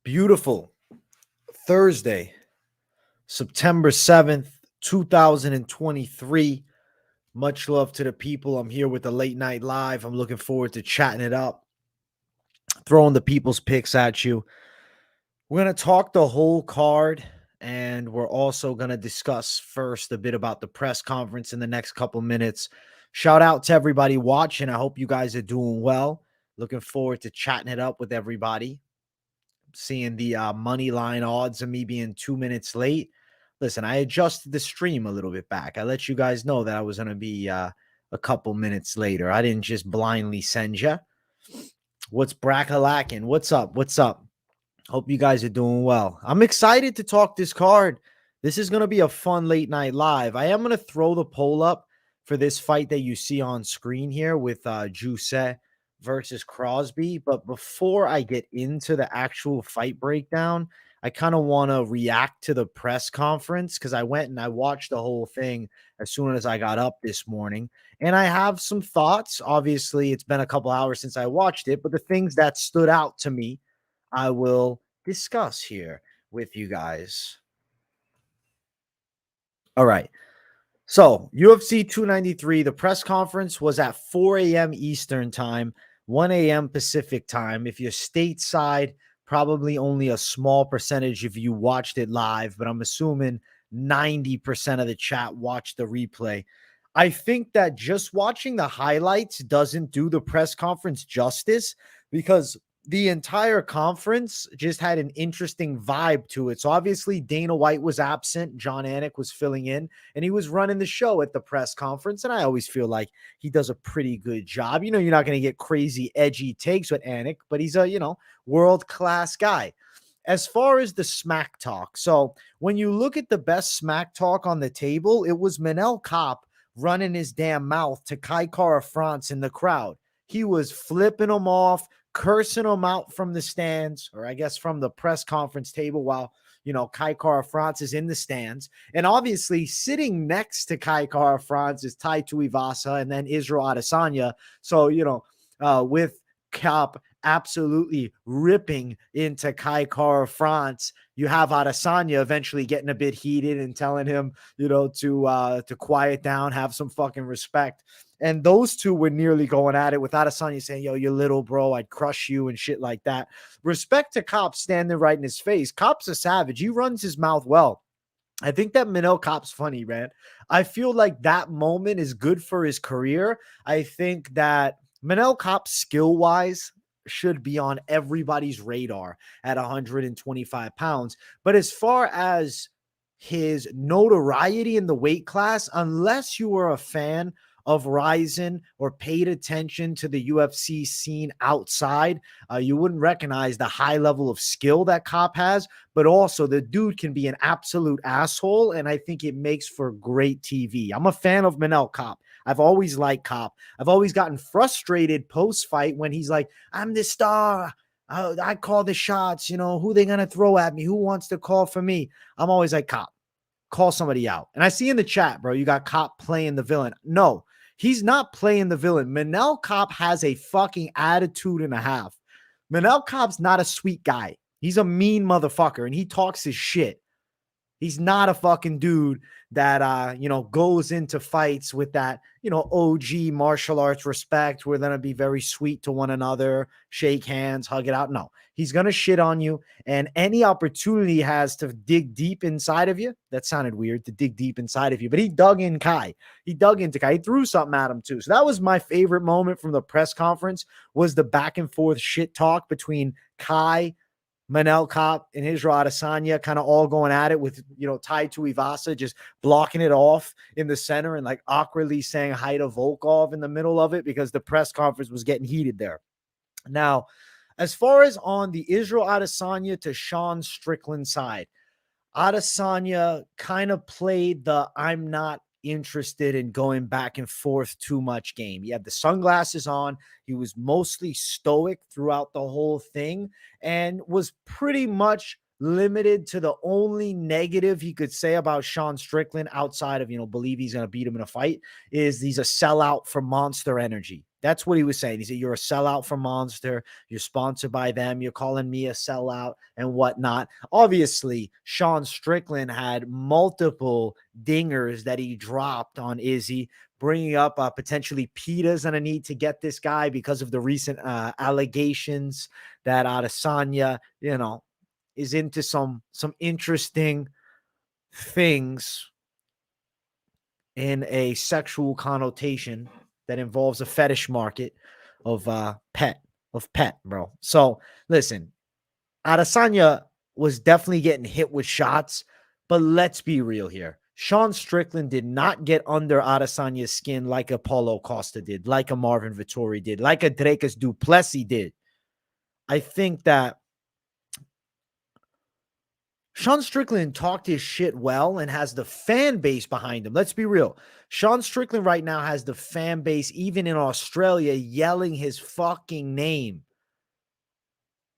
Beautiful Thursday, September 7th, 2023. Much love to the people. I'm here with the late night live. I'm looking forward to chatting it up, throwing the people's picks at you. We're going to talk the whole card, and we're also going to discuss first a bit about the press conference in the next couple minutes. Shout out to everybody watching. I hope you guys are doing well. Looking forward to chatting it up with everybody. Seeing the money line odds of me being 2 minutes late. Listen, I adjusted the stream a little bit back. I let you guys know that I was going to be a couple minutes later. I didn't just blindly send you. What's brackalacking? What's up? What's up? Hope you guys are doing well. I'm excited to talk this card. This is going to be a fun late night live. I am going to throw the poll up for this fight that you see on screen here with Jousset versus Crosbie. But before I get into the actual fight breakdown, I kind of want to react to the press conference because I went and I watched the whole thing as soon as I got up this morning. And I have some thoughts. Obviously, it's been a couple hours since I watched it, but the things that stood out to me, I will discuss here with you guys. All right. So UFC 293, the press conference was at 4 a.m. Eastern time, 1 a.m. Pacific time. If you're stateside, probably only a small percentage if you watched it live, but I'm assuming 90% of the chat watched the replay. I think that just watching the highlights doesn't do the press conference justice because the entire conference just had an interesting vibe to it. So obviously Dana White was absent. John Anik was filling in and he was running the show at the press conference. And I always feel like he does a pretty good job. You know, you're not going to get crazy edgy takes with Anik, but he's a, world-class guy. As far as the smack talk. So when you look at the best smack talk on the table, it was Manel Kape running his damn mouth to Haqparast in the crowd. He was flipping him off, cursing him out from the stands, or I guess from the press conference table while, Haqparast is in the stands. And obviously sitting next to Haqparast is Tuivasa and then Israel Adesanya. So, with Kape absolutely ripping into Haqparast, you have Adesanya eventually getting a bit heated and telling him, to quiet down, have some fucking respect. And those two were nearly going at it with Adesanya saying, yo, you little bro, I'd crush you and shit like that. Respect to Kape standing right in his face. Kape's a savage. He runs his mouth well. I think that Manel Kape's funny, man. I feel like that moment is good for his career. I think that Manel Kape skill-wise should be on everybody's radar at 125 pounds. But as far as his notoriety in the weight class, unless you were a fan of Ryzen or paid attention to the UFC scene outside, you wouldn't recognize the high level of skill that Kape has, but also the dude can be an absolute asshole, and I think it makes for great TV. I'm a fan of Manel Kape. I've always liked Kape. I've always gotten frustrated post-fight when he's like, I'm the star. I call the shots. Who they going to throw at me? Who wants to call for me? I'm always like, Kape, call somebody out. And I see in the chat, bro, you got Kape playing the villain. No, he's not playing the villain. Manel Kape has a fucking attitude and a half. Manel Kape's not a sweet guy. He's a mean motherfucker, and he talks his shit. He's not a fucking dude that, goes into fights with that, OG martial arts respect. We're going to be very sweet to one another, shake hands, hug it out. No, he's going to shit on you. And any opportunity he has to dig deep inside of you, that sounded weird, to dig deep inside of you, but he dug in Kai. He dug into Kai. He threw something at him too. So that was my favorite moment from the press conference, was the back and forth shit talk between Kai, Manel Kape, and Israel Adesanya kind of all going at it with, Tai Tuivasa just blocking it off in the center and like awkwardly saying hi to Volkov in the middle of it because the press conference was getting heated there. Now, as far as on the Israel Adesanya to Sean Strickland side, Adesanya kind of played the I'm not interested in going back and forth too much game. He had the sunglasses on. He was mostly stoic throughout the whole thing and was pretty much limited to the only negative he could say about Sean Strickland outside of, believe he's going to beat him in a fight, is he's a sellout for Monster Energy. That's what he was saying. He said, you're a sellout for Monster. You're sponsored by them. You're calling me a sellout and whatnot. Obviously, Sean Strickland had multiple dingers that he dropped on Izzy, bringing up potentially Pitas and a need to get this guy because of the recent allegations that Adesanya, is into some interesting things in a sexual connotation that involves a fetish market of pet, bro. So listen, Adesanya was definitely getting hit with shots, but let's be real here. Sean Strickland did not get under Adesanya's skin like a Paulo Costa did, like a Marvin Vettori did, like a Dricus du Plessis did. I think that Sean Strickland talked his shit well and has the fan base behind him. Let's be real. Sean Strickland right now has the fan base, even in Australia, yelling his fucking name.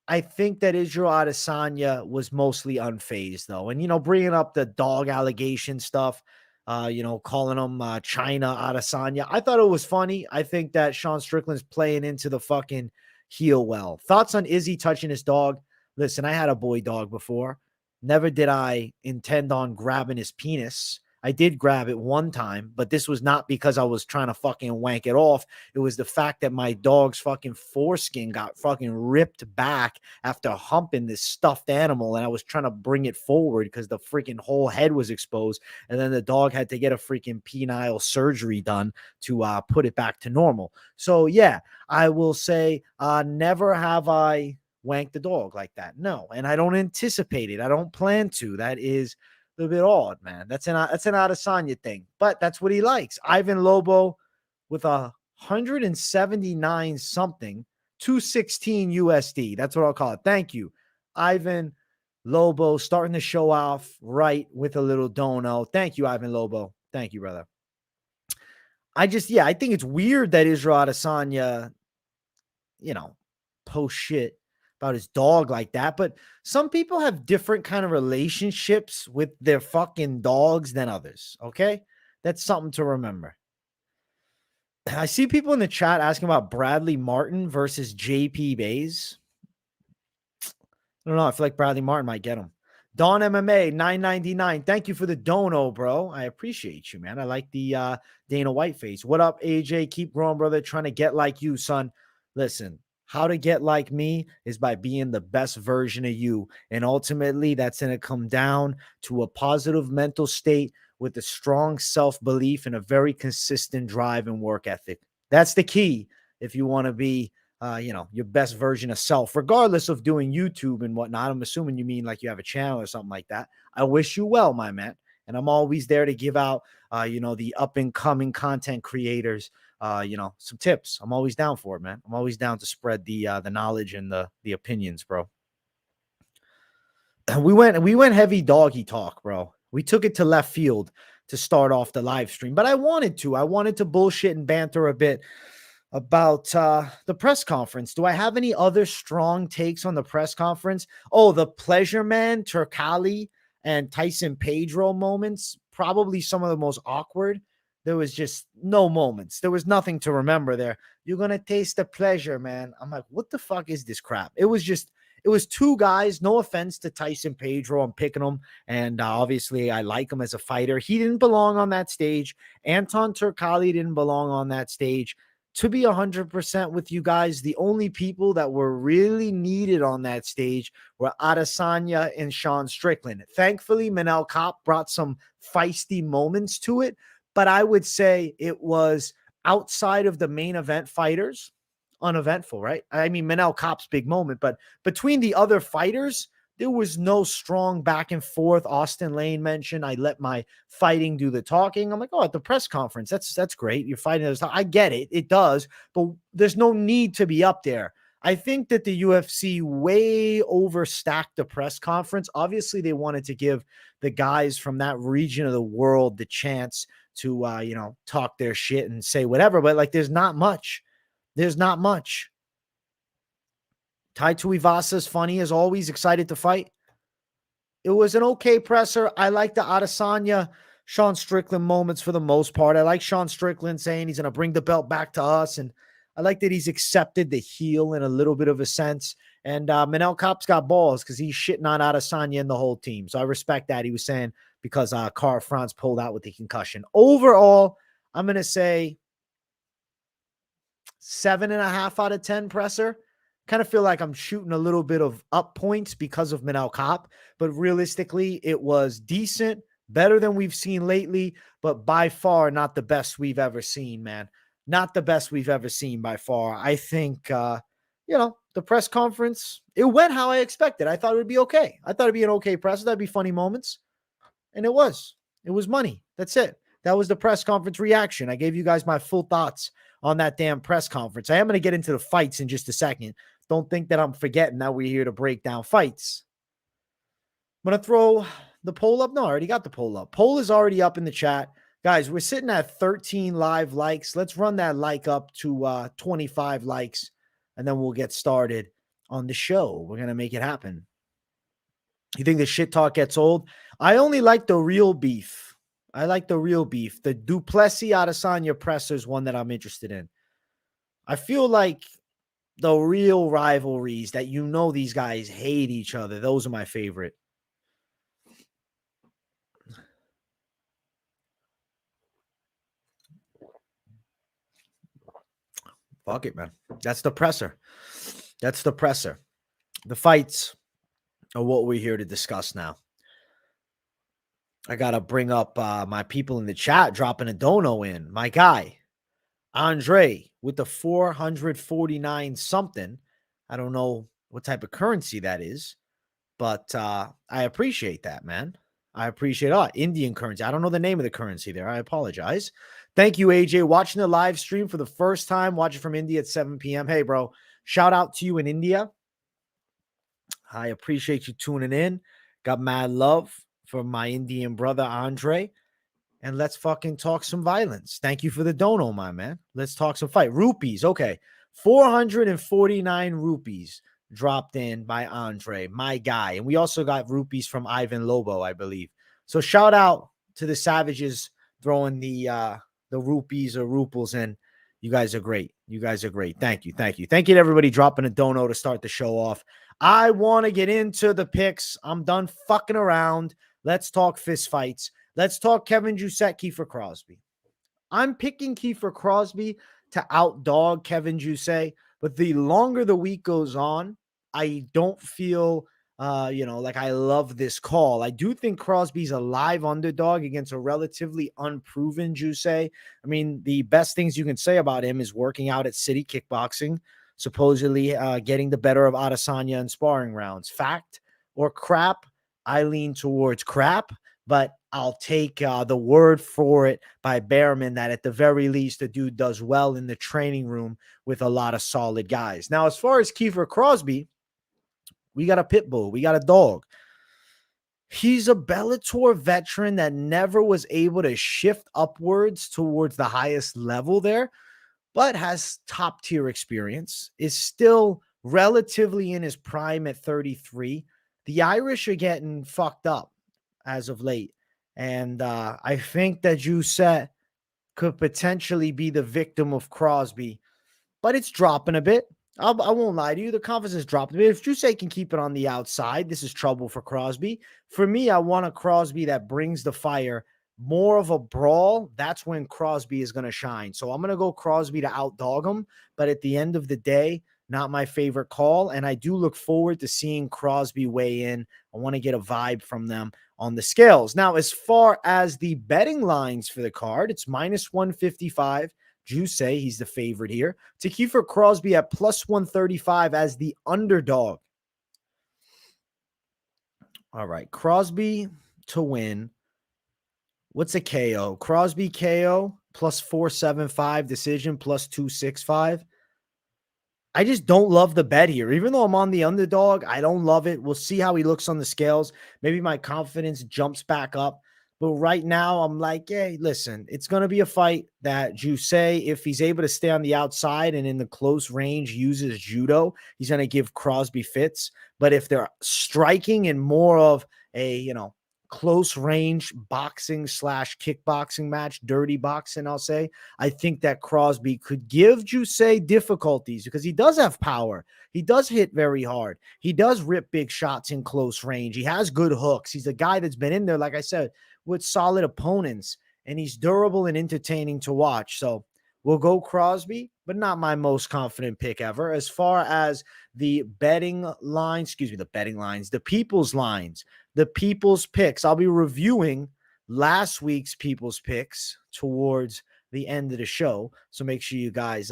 I think that Israel Adesanya was mostly unfazed, though. And, bringing up the dog allegation stuff, calling him China Adesanya. I thought it was funny. I think that Sean Strickland's playing into the fucking heel well. Thoughts on Izzy touching his dog? Listen, I had a boy dog before. Never did I intend on grabbing his penis. I did grab it one time, but this was not because I was trying to fucking wank it off. It was the fact that my dog's fucking foreskin got fucking ripped back after humping this stuffed animal, and I was trying to bring it forward because the freaking whole head was exposed, and then the dog had to get a freaking penile surgery done to put it back to normal. So yeah, I will say never have I wank the dog like that. No, and I don't anticipate it. I don't plan to. That is a little bit odd, man. That's an Adesanya thing, but that's what he likes. Ivan Lobo with 179 something, 216 USD. That's what I'll call it. Thank you, Ivan Lobo, starting the show off right with a little dono. Thank you, Ivan Lobo. Thank you, brother. I think it's weird that Israel Adesanya, post shit about his dog like that, but some people have different kind of relationships with their fucking dogs than others. Okay, that's something to remember. I see people in the chat asking about Bradley Martin versus JP Bays. I don't know. I feel like Bradley Martin might get him. Dawn MMA 999. Thank you for the dono, bro. I appreciate you, man. I like the Dana White face. What up, AJ? Keep growing, brother. Trying to get like you, son. Listen, how to get like me is by being the best version of you. And ultimately, that's going to come down to a positive mental state with a strong self-belief and a very consistent drive and work ethic. That's the key if you want to be, your best version of self, regardless of doing YouTube and whatnot. I'm assuming you mean like you have a channel or something like that. I wish you well, my man. And I'm always there to give out, the up and coming content creators, some tips. I'm always down for it, man. I'm always down to spread the knowledge and the opinions, bro. We went heavy doggy talk, bro. We took it to left field to start off the live stream, but I wanted to bullshit and banter a bit about the press conference. Do I have any other strong takes on the press conference? Oh, the pleasure man, Turkalj and Tyson Pedro moments, probably some of the most awkward. There was just no moments. There was nothing to remember there. You're going to taste the pleasure, man. I'm like, what the fuck is this crap? It was two guys. No offense to Tyson Pedro. I'm picking him. And obviously I like him as a fighter. He didn't belong on that stage. Anton Turkalj didn't belong on that stage. To be 100% with you guys, the only people that were really needed on that stage were Adesanya and Sean Strickland. Thankfully, Manel Kape brought some feisty moments to it, but I would say it was outside of the main event fighters, uneventful, right? I mean, Manel Kape's big moment, but between the other fighters, there was no strong back and forth. Austen Lane mentioned, I let my fighting do the talking. I'm like, oh, at the press conference, that's great. You're fighting. I get it. It does, but there's no need to be up there. I think that the UFC way overstacked the press conference. Obviously, they wanted to give the guys from that region of the world the chance to, talk their shit and say whatever, but like, there's not much. There's not much. Tai Tuivasa is funny as always, excited to fight. It was an okay presser. I like the Adesanya, Sean Strickland moments for the most part. I like Sean Strickland saying he's going to bring the belt back to us. And I like that he's accepted the heel in a little bit of a sense. And Manel Kape's got balls because he's shitting on Adesanya and the whole team. So I respect that. He was saying because Carl Franz pulled out with the concussion. Overall, I'm going to say 7.5 out of 10 presser. Kind of feel like I'm shooting a little bit of up points because of Manel Kape, but realistically, it was decent, better than we've seen lately, but by far not the best we've ever seen, man. Not the best we've ever seen by far. I think, the press conference, it went how I expected. I thought it would be okay. I thought it'd be an okay press. That'd be funny moments. And it was. It was money. That's it. That was the press conference reaction. I gave you guys my full thoughts on that damn press conference. I am going to get into the fights in just a second. Don't think that I'm forgetting that we're here to break down fights. I'm going to throw the poll up. No, I already got the poll up. Poll is already up in the chat. Guys, we're sitting at 13 live likes. Let's run that like up to 25 likes, and then we'll get started on the show. We're going to make it happen. You think the shit talk gets old? I only like the real beef. I like the real beef. The Duplessis Adesanya presser is one that I'm interested in. I feel like the real rivalries that these guys hate each other, those are my favorite. Fuck it, man. That's the presser. That's the presser. The fights are what we're here to discuss now. I got to bring up my people in the chat dropping a dono in. My guy, Andre, with the 449 something. I don't know what type of currency that is, but I appreciate that, man. I appreciate Indian currency. I don't know the name of the currency there. I apologize. Thank you, AJ. Watching the live stream for the first time, watching from India at 7 p.m. Hey, bro, shout out to you in India. I appreciate you tuning in. Got mad love for my Indian brother, Andre. And let's fucking talk some violence. Thank you for the dono, my man. Let's talk some fight. Rupees. Okay. 449 rupees dropped in by Andre, my guy. And we also got rupees from Ivan Lobo, I believe. So shout out to the Savages throwing the rupees or ruples in. You guys are great. You guys are great. Thank you. Thank you. Thank you to everybody dropping a dono to start the show off. I want to get into the picks. I'm done fucking around. Let's talk fist fights. Let's talk Kevin Jousset, Kiefer Crosbie. I'm picking Kiefer Crosbie to outdog Kevin Jousset, but the longer the week goes on, I don't feel, like I love this call. I do think Crosby's a live underdog against a relatively unproven Jousset. I mean, the best things you can say about him is working out at City Kickboxing, supposedly getting the better of Adesanya in sparring rounds. Fact or crap? I lean towards crap, but I'll take the word for it by Behrman that at the very least, the dude does well in the training room with a lot of solid guys. Now, as far as Kiefer Crosbie, we got a pit bull. We got a dog. He's a Bellator veteran that never was able to shift upwards towards the highest level there, but has top tier experience, is still relatively in his prime at 33. The Irish are getting fucked up as of late. And I think that Jousset could potentially be the victim of Crosbie, but it's dropping a bit. I won't lie to you. The confidence is dropping a bit. If Jousset can keep it on the outside, this is trouble for Crosbie. For me, I want a Crosbie that brings the fire, more of a brawl. That's when Crosbie is going to shine. So I'm going to go Crosbie to outdog him. But at the end of the day, not my favorite call. And I do look forward to seeing Crosbie weigh in. I want to get a vibe from them on the scales. Now, as far as the betting lines for the card, it's minus 155. Jousset, he's the favorite here. To Kiefer Crosbie at plus 135 as the underdog. All right, Crosbie to win. What's a KO? Crosbie KO plus 475, decision plus 265. I just don't love the bet here. Even though I'm on the underdog, I don't love it. We'll see how he looks on the scales. Maybe my confidence jumps back up. But right now, I'm like, hey, listen, it's going to be a fight that Jousset, if he's able to stay on the outside and in the close range, uses judo, he's going to give Crosbie fits. But if they're striking in more of a, close range boxing slash kickboxing match, dirty boxing, I'll say, I think that Crosbie could give Jousset difficulties because he does have power. He does hit very hard. He does rip big shots in close range. He has good hooks. He's a guy that's been in there, like I said, with solid opponents, and he's durable and entertaining to watch. So we'll go Crosbie, but not my most confident pick ever. As far as the betting lines, the people's lines, the people's picks, I'll be reviewing last week's people's picks towards the end of the show. So make sure you guys,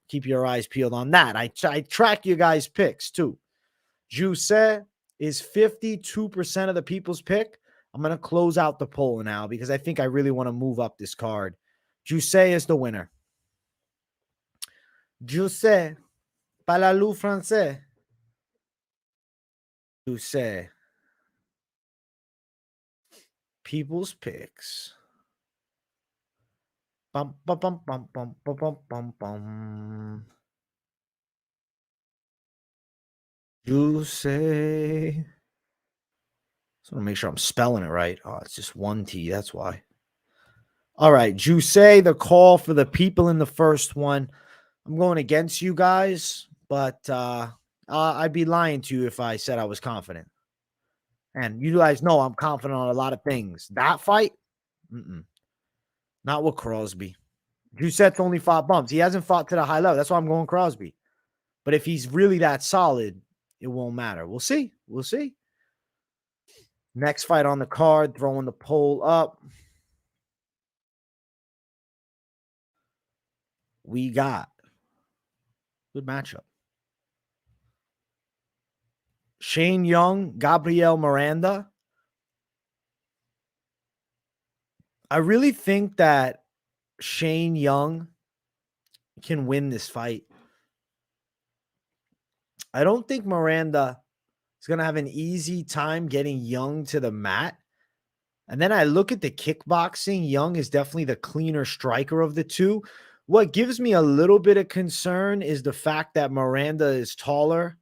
keep your eyes peeled on that. I track you guys' picks too. Jousset is 52% of the people's pick. I'm going to close out the poll now because I think I really want to move up this card. Jousset is the winner. Jousset, parlez-vous français? Jousset. People's picks. Bum, bum, bum, bum, bum, bum, bum, bum, bum. Jousset. Just want to make sure I'm spelling it right. Oh, it's just one T. That's why. All right, Jousset, the call for the people in the first one. I'm going against you guys, but I'd be lying to you if I said I was confident. And you guys know I'm confident on a lot of things. That fight, not with Crosbie. Jousset's only fought bumps. He hasn't fought to the high level. That's why I'm going Crosbie. But if he's really that solid, it won't matter. We'll see. We'll see. Next fight on the card, throwing the poll up. We got good matchup. Shane Young, Gabriel Miranda. I really think that Shane Young can win this fight. I don't think Miranda is going to have an easy time getting Young to the mat. And then I look at the kickboxing. Young is definitely the cleaner striker of the two. What gives me a little bit of concern is the fact that Miranda is taller.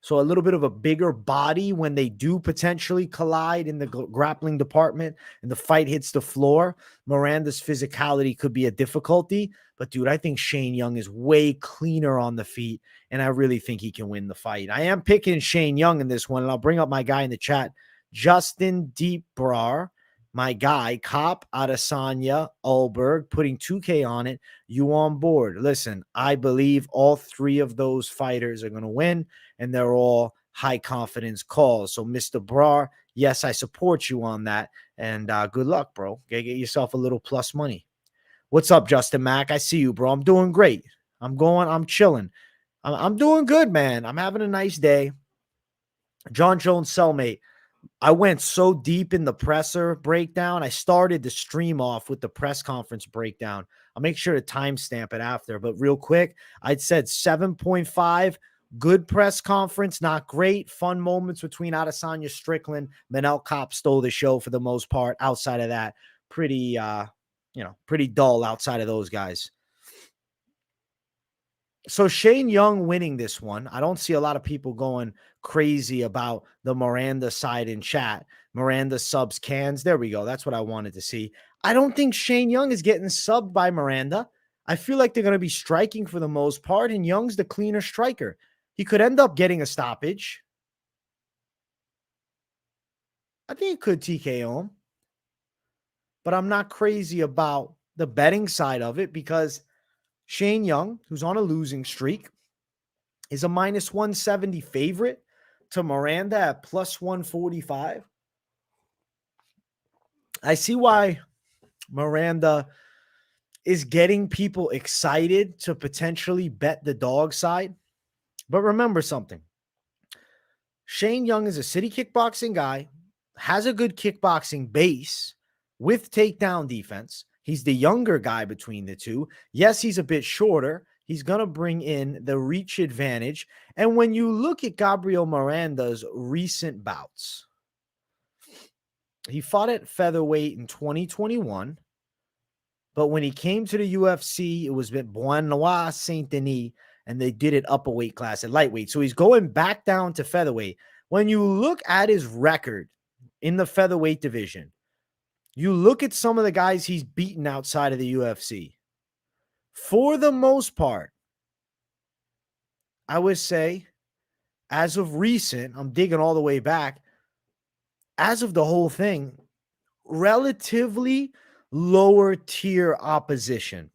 So a little bit of a bigger body when they do potentially collide in the grappling department and the fight hits the floor. Miranda's physicality could be a difficulty. But, dude, I think Shane Young is way cleaner on the feet, and I really think he can win the fight. I am picking Shane Young in this one, and I'll bring up my guy in the chat, Justin Deepbrar. My guy, Kape, Adesanya, Ulberg, putting 2K on it. You on board? Listen, I believe all three of those fighters are going to win, and they're all high confidence calls. So, Mr. Brar, yes, I support you on that, and good luck, bro. Get yourself a little plus money. What's up, Justin Mack? I see you, bro. I'm doing great. I'm chilling. I'm doing good, man. I'm having a nice day. John Jones cellmate. I went so deep in the presser breakdown. I started the stream off with the press conference breakdown. I'll make sure to timestamp it after. But real quick, I'd said 7.5. Good press conference, not great. Fun moments between Adesanya, Strickland. Manel Kape stole the show for the most part. Outside of that, pretty dull outside of those guys. So Shane Young winning this one. I don't see a lot of people going crazy about the Miranda side in chat. Miranda subs cans. There we go. That's what I wanted to see. I don't think Shane Young is getting subbed by Miranda. I feel like they're going to be striking for the most part, and Young's the cleaner striker. He could end up getting a stoppage. I think it could TKO him. But I'm not crazy about the betting side of it because Shane Young, who's on a losing streak, is a minus 170 favorite to Miranda at plus 145. I see why Miranda is getting people excited to potentially bet the dog side. But remember something. Shane Young is a city kickboxing guy, has a good kickboxing base with takedown defense. He's the younger guy between the two. Yes, he's a bit shorter. He's going to bring in the reach advantage. And when you look at Gabriel Miranda's recent bouts, he fought at featherweight in 2021. But when he came to the UFC, it was with Benoit Saint-Denis, and they did it up a weight class at lightweight. So he's going back down to featherweight. When you look at his record in the featherweight division. You look at some of the guys he's beaten outside of the UFC. For the most part, I would say, as of recent, I'm digging all the way back, as of the whole thing, relatively lower tier opposition.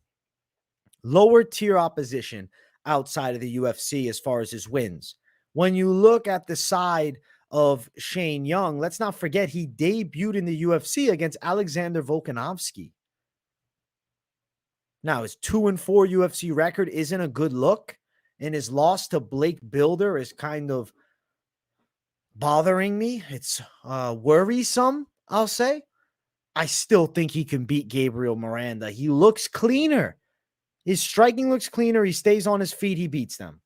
Lower tier opposition outside of the UFC as far as his wins. When you look at the side of Shane Young, let's not forget he debuted in the UFC against Alexander Volkanovski. Now, his 2-4 UFC record isn't a good look, and his loss to Blake Builder is kind of bothering me. It's worrisome, I'll say. I still think he can beat Gabriel Miranda. He looks cleaner. His striking looks cleaner. He stays on his feet. He beats them.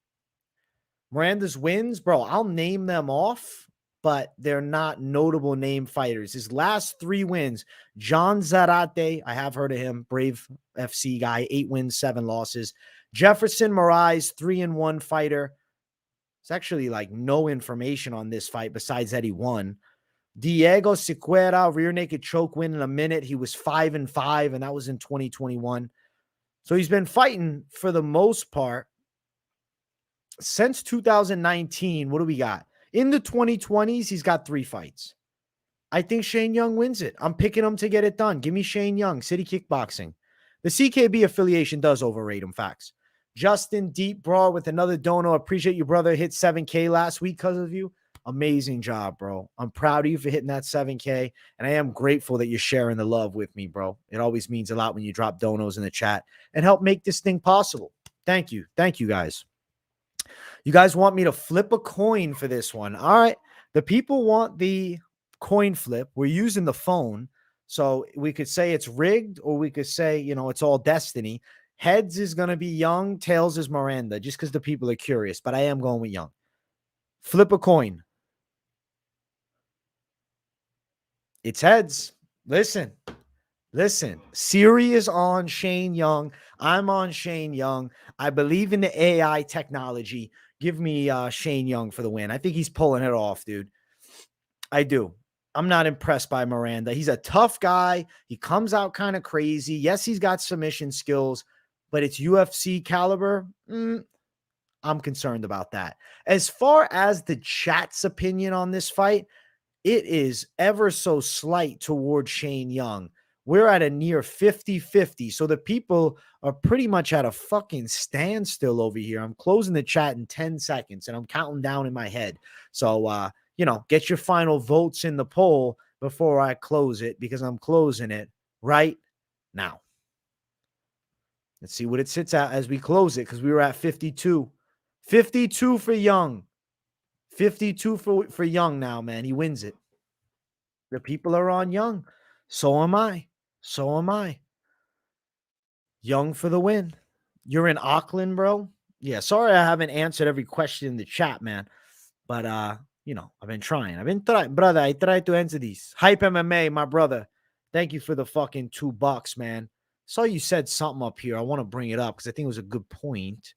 Miranda's wins, bro, I'll name them off, but they're not notable name fighters. His last 3 wins, John Zarate, I have heard of him, Brave FC guy, 8 wins, 7 losses. Jefferson Moraes, 3-1 fighter. It's actually like no information on this fight besides that he won. Diego Sequeira, rear naked choke win in a minute. He was 5-5, and that was in 2021. So he's been fighting for the most part since 2019. What do we got? In the 2020s, he's got 3 fights. I think Shane Young wins it. I'm picking him to get it done. Give me Shane Young, City Kickboxing. The CKB affiliation does overrate him, facts. Justin Deep Brawl with another dono. Appreciate you, brother. Hit 7K last week because of you. Amazing job, bro. I'm proud of you for hitting that 7K, and I am grateful that you're sharing the love with me, bro. It always means a lot when you drop donos in the chat and help make this thing possible. Thank you. Thank you, guys. You guys want me to flip a coin for this one. All right. The people want the coin flip. We're using the phone, so we could say it's rigged, or we could say, it's all destiny. Heads is going to be Young. Tails is Miranda, just because the people are curious, but I am going with Young. Flip a coin. It's heads. Listen. Siri is on Shane Young. I'm on Shane Young. I believe in the AI technology. Give me Shane Young for the win. I think he's pulling it off, dude. I do. I'm not impressed by Miranda. He's a tough guy. He comes out kind of crazy. Yes, he's got submission skills, but it's UFC caliber. I'm concerned about that. As far as the chat's opinion on this fight, it is ever so slight towards Shane Young. We're at a near 50-50. So the people are pretty much at a fucking standstill over here. I'm closing the chat in 10 seconds and I'm counting down in my head. So, get your final votes in the poll before I close it, because I'm closing it right now. Let's see what it sits at as we close it, because we were at 52. 52 for Young. 52 for Young now, man. He wins it. The people are on Young. So am I. Young for the win. You're in Auckland, bro? Yeah, sorry I haven't answered every question in the chat, man. But, I've been trying. Brother, I tried to answer these. Hype MMA, my brother. Thank you for the fucking $2, man. Saw you said something up here. I want to bring it up because I think it was a good point.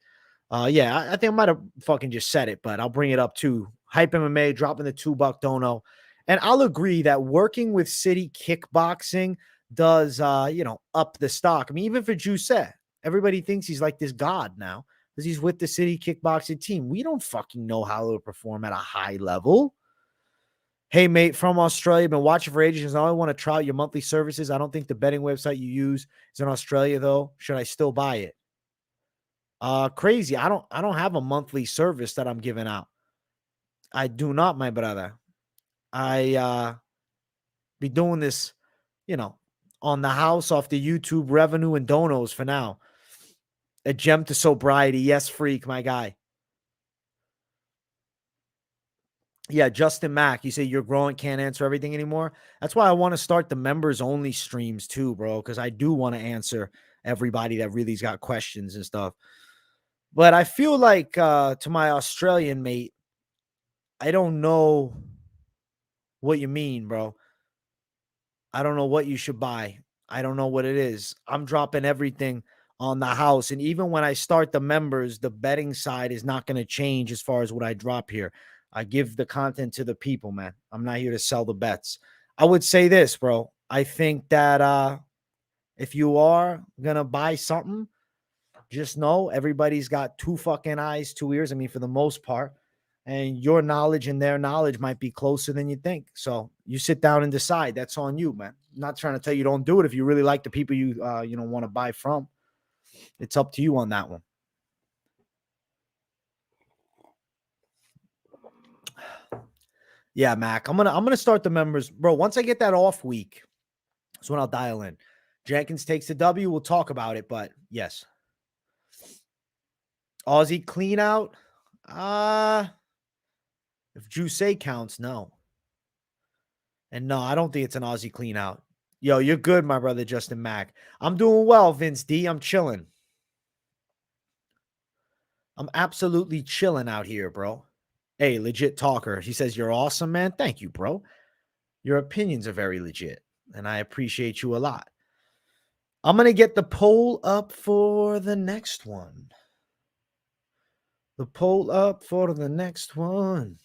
I think I might have fucking just said it, but I'll bring it up too. Hype MMA dropping the $2 dono. And I'll agree that working with City Kickboxing does, up the stock. I mean, even for Jousset, everybody thinks he's like this god now because he's with the City Kickboxing team. We don't fucking know how to perform at a high level. Hey, mate, from Australia, been watching for ages. I only want to try out your monthly services. I don't think the betting website you use is in Australia, though. Should I still buy it? Crazy. I don't have a monthly service that I'm giving out. I do not, my brother. I be doing this, on the house off the YouTube revenue and donos for now. A gem to sobriety. Yes, freak, my guy. Yeah, Justin Mack, you say you're growing, can't answer everything anymore. That's why I want to start the members only streams too, bro, because I do want to answer everybody that really's got questions and stuff. But I feel like to my Australian mate, I don't know what you mean, bro. I don't know what you should buy. I don't know what it is. I'm dropping everything on the house. And even when I start the members, the betting side is not going to change as far as what I drop here. I give the content to the people, man. I'm not here to sell the bets. I would say this, bro. I think that if you are going to buy something, just know everybody's got two fucking eyes, two ears. I mean, for the most part. And your knowledge and their knowledge might be closer than you think. So you sit down and decide. That's on you, man. I'm not trying to tell you don't do it if you really like the people you want to buy from. It's up to you on that one. Yeah, Mac. I'm gonna start the members, bro. Once I get that off week, that's when I'll dial in. Jenkins takes the W. We'll talk about it, but yes. Aussie clean out. If Jousset counts, no. And no, I don't think it's an Aussie clean out. Yo, you're good, my brother Justin Mack. I'm doing well, Vince D. I'm chilling. I'm absolutely chilling out here, bro. Hey, legit talker. He says you're awesome, man. Thank you, bro. Your opinions are very legit, and I appreciate you a lot. I'm going to get the poll up for the next one. The poll up for the next one.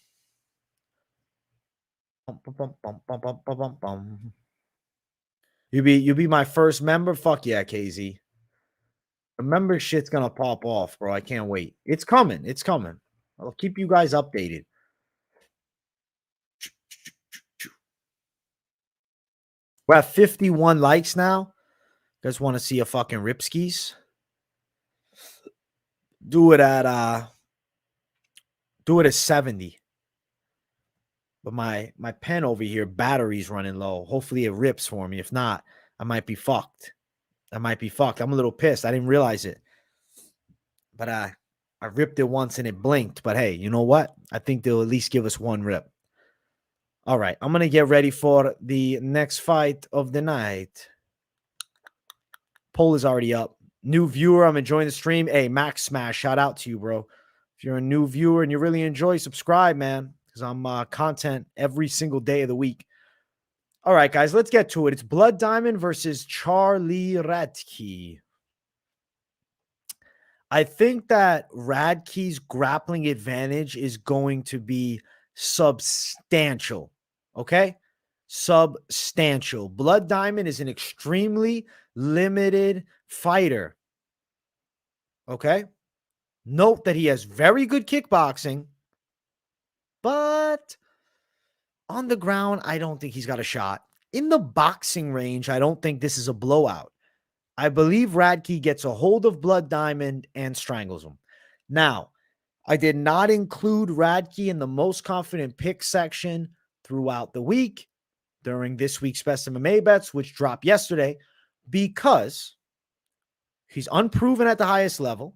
You be my first member? Fuck yeah, KZ. The member shit's going to pop off, bro. I can't wait. It's coming. It's coming. I'll keep you guys updated. We're at 51 likes now. You guys want to see a fucking Ripskis? Do it at 70. But my pen over here, battery's running low. Hopefully it rips for me. If not, I might be fucked. I'm a little pissed. I didn't realize it. But I ripped it once and it blinked. But hey, you know what? I think they'll at least give us one rip. All right, I'm going to get ready for the next fight of the night. Poll is already up. New viewer, I'm enjoying the stream. Hey, Max Smash, shout out to you, bro. If you're a new viewer and you really enjoy, subscribe, man, because I'm content every single day of the week. All right, guys, let's get to it. It's Blood Diamond versus Charlie Radtke. I think that Radtke's grappling advantage is going to be substantial. Okay? Substantial. Blood Diamond is an extremely limited fighter. Okay? Note that he has very good kickboxing, but on the ground, I don't think he's got a shot. In the boxing range, I don't think this is a blowout. I believe Radtke gets a hold of Blood Diamond and strangles him. Now, I did not include Radtke in the most confident pick section throughout the week during this week's Best MMA Bets, which dropped yesterday, because he's unproven at the highest level,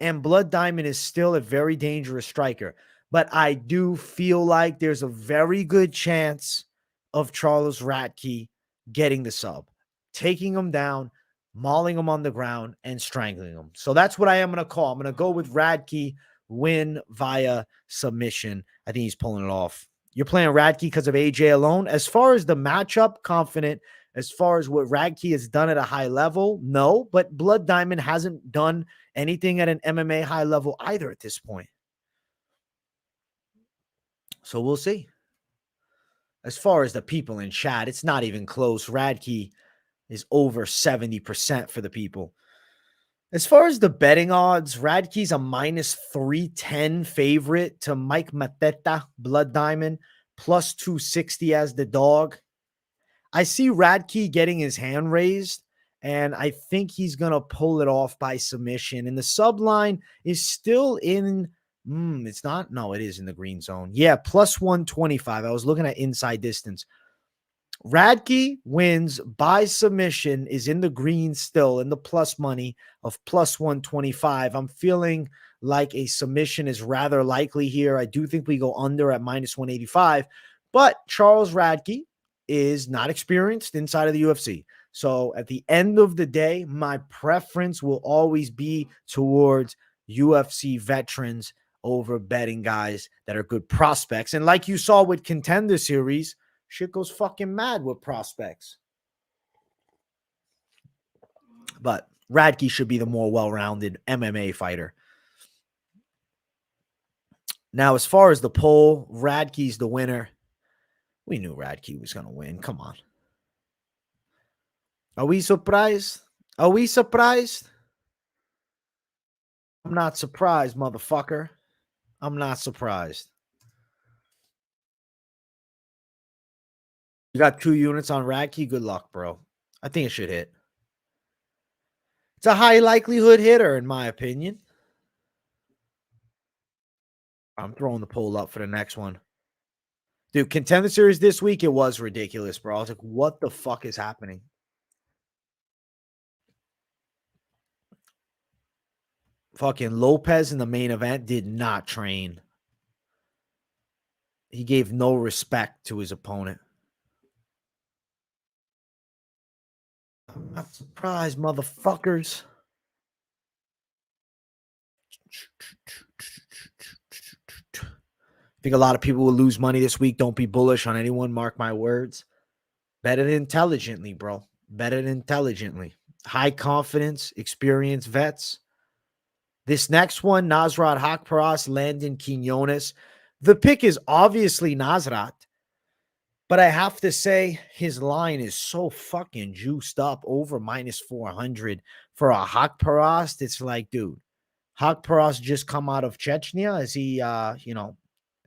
and Blood Diamond is still a very dangerous striker. But I do feel like there's a very good chance of Charles Radtke getting the sub, taking him down, mauling him on the ground, and strangling him. So that's what I am going to call. I'm going to go with Radtke win via submission. I think he's pulling it off. You're playing Radtke because of AJ alone. As far as the matchup, confident. As far as what Radtke has done at a high level, no. But Blood Diamond hasn't done anything at an MMA high level either at this point. So we'll see. As far as the people in chat, it's not even close. Radtke is over 70% for the people. As far as the betting odds, Radtke's a minus 310 favorite to Mike Mateta, Blood Diamond, plus 260 as the dog. I see Radtke getting his hand raised, and I think he's going to pull it off by submission. And the sub line is still in, it's not, no, it is in the green zone. Yeah, plus 125. I was looking at inside distance. Radtke wins by submission, is in the green still, in the plus money of plus 125. I'm feeling like a submission is rather likely here. I do think we go under at minus 185, but Charles Radtke is not experienced inside of the UFC. So at the end of the day, my preference will always be towards UFC veterans over betting guys that are good prospects. And like you saw with Contender Series, shit goes fucking mad with prospects. But Radtke should be the more well-rounded MMA fighter. Now, as far as the poll, Radtke's the winner. We knew Radtke was going to win. Come on. Are we surprised? Are we surprised? I'm not surprised, motherfucker. I'm not surprised. You got 2 units on Radtke. Good luck, bro. I think it should hit. It's a high likelihood hitter, in my opinion. I'm throwing the poll up for the next one. Dude, Contender Series this week, it was ridiculous, bro. I was like, what the fuck is happening? Fucking Lopez in the main event did not train. He gave no respect to his opponent. I'm not surprised, motherfuckers. I think a lot of people will lose money this week. Don't be bullish on anyone. Mark my words. Bet it intelligently, bro. Bet it intelligently. High confidence, experienced vets. This next one, Nasrat Haqparast, Landon Quiñones. The pick is obviously Nasrat, but I have to say his line is so fucking juiced up over minus 400 for a Haqparast. It's like, dude, Haqparast just come out of Chechnya. Is he,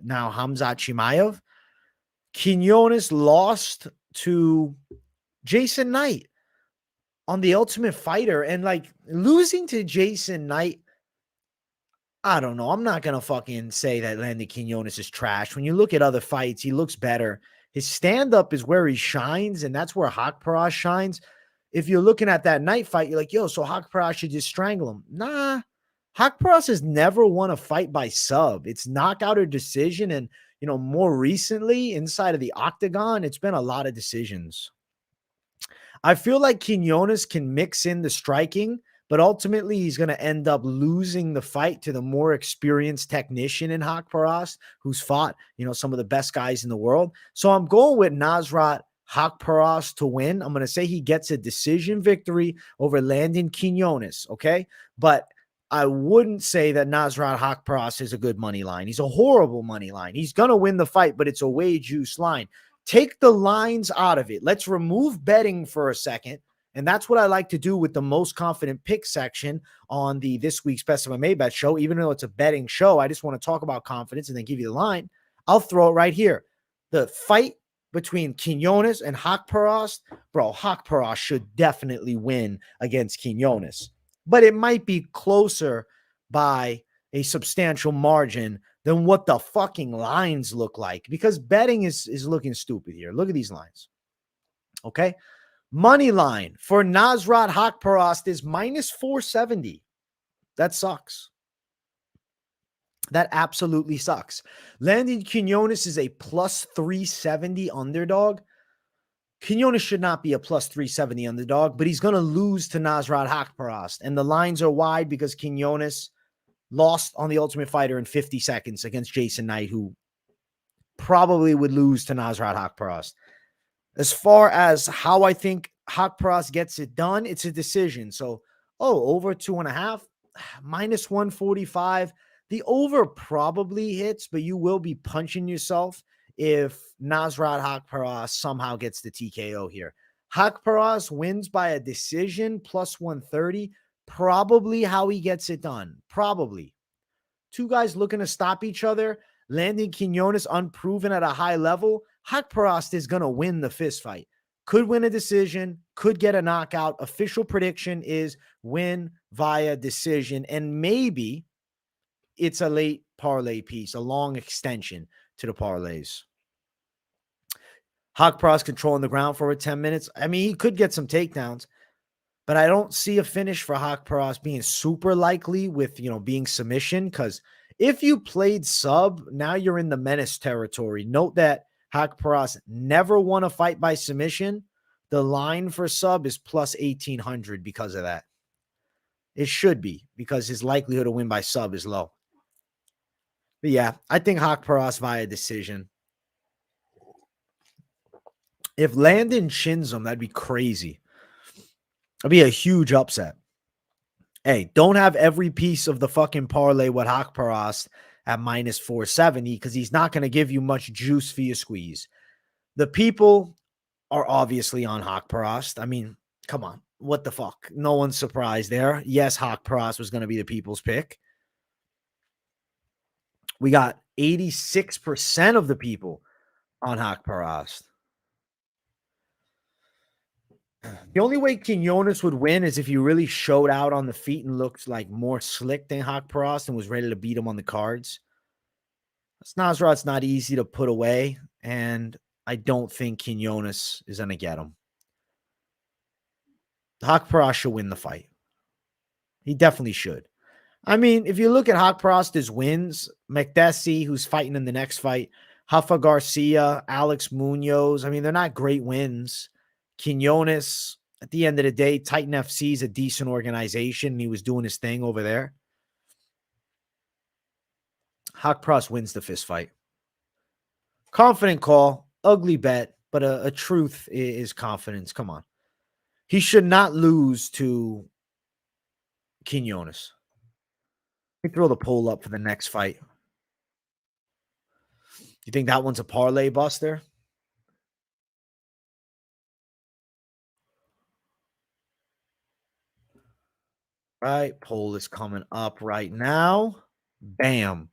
now Hamzat Chimaev? Quiñones lost to Jason Knight on the Ultimate Fighter, and like losing to Jason Knight, I don't know. I'm not going to fucking say that Landon Quiñones is trash. When you look at other fights, he looks better. His stand-up is where he shines, and that's where Haqparast shines. If you're looking at that night fight, you're like, yo, so Haqparast should just strangle him. Nah, Haqparast has never won a fight by sub. It's knockout or decision, and, more recently, inside of the octagon, it's been a lot of decisions. I feel like Quiñones can mix in the striking, but ultimately he's going to end up losing the fight to the more experienced technician in Haqparast, who's fought, some of the best guys in the world. So I'm going with Nasrat Haqparast to win. I'm going to say he gets a decision victory over Landon Quiñones, okay? But I wouldn't say that Nasrat Haqparast is a good money line. He's a horrible money line. He's going to win the fight, but it's a way juice line. Take the lines out of it. Let's remove betting for a second. And that's what I like to do with the most confident pick section on the This Week's Best of My Bet show. Even though it's a betting show, I just want to talk about confidence and then give you the line. I'll throw it right here. The fight between Quiñones and Haqparast, bro, Haqparast should definitely win against Quiñones. But it might be closer by a substantial margin than what the fucking lines look like, because betting is looking stupid here. Look at these lines. Okay. Money line for Nasrat Haqparast is minus 470. That sucks. That absolutely sucks. Landon Quiñones is a plus 370 underdog. Quiñones should not be a plus 370 underdog, but he's going to lose to Nasrat Haqparast. And the lines are wide because Quiñones lost on the Ultimate Fighter in 50 seconds against Jason Knight, who probably would lose to Nasrat Haqparast. As far as how I think Haqparast gets it done, it's a decision. So, over 2.5, minus 145. The over probably hits, but you will be punching yourself if Nasrat Haqparast somehow gets the TKO here. Haqparast wins by a decision, plus 130. Probably how he gets it done. Probably. Two guys looking to stop each other. Landon Quiñones unproven at a high level. Haqparast is going to win the fist fight. Could win a decision. Could get a knockout. Official prediction is win via decision. And maybe it's a late parlay piece, a long extension to the parlays. Haqparast controlling the ground for 10 minutes. I mean, he could get some takedowns, but I don't see a finish for Haqparast being super likely with, being submission, because if you played sub, now you're in the menace territory. Note that Haqparast never won a fight by submission. The line for sub is plus 1,800 because of that. It should be, because his likelihood to win by sub is low. But yeah, I think Haqparast via decision. If Landon chins him, that'd be crazy. It'd be a huge upset. Hey, don't have every piece of the fucking parlay with Haqparast at minus 470 because he's not going to give you much juice for your squeeze. The people are obviously on Haqparast. I mean, come on. What the fuck? No one's surprised there. Yes, Haqparast was going to be the people's pick. We got 86% of the people on Haqparast. The only way Quiñones would win is if he really showed out on the feet and looked like more slick than Haqparast and was ready to beat him on the cards. Nasrat's not easy to put away, and I don't think Quiñones is going to get him. Haqparast should win the fight. He definitely should. I mean, if you look at Haqparast's wins, Makdessi, who's fighting in the next fight, Rafa Garcia, Alex Munoz, I mean, they're not great wins. Quiñones, at the end of the day, Titan FC is a decent organization, and he was doing his thing over there. Haqparast wins the fist fight. Confident call, ugly bet, but a truth is confidence. Come on. He should not lose to Quiñones. Let me throw the poll up for the next fight. You think that one's a parlay buster? Right, poll is coming up right now. Bam.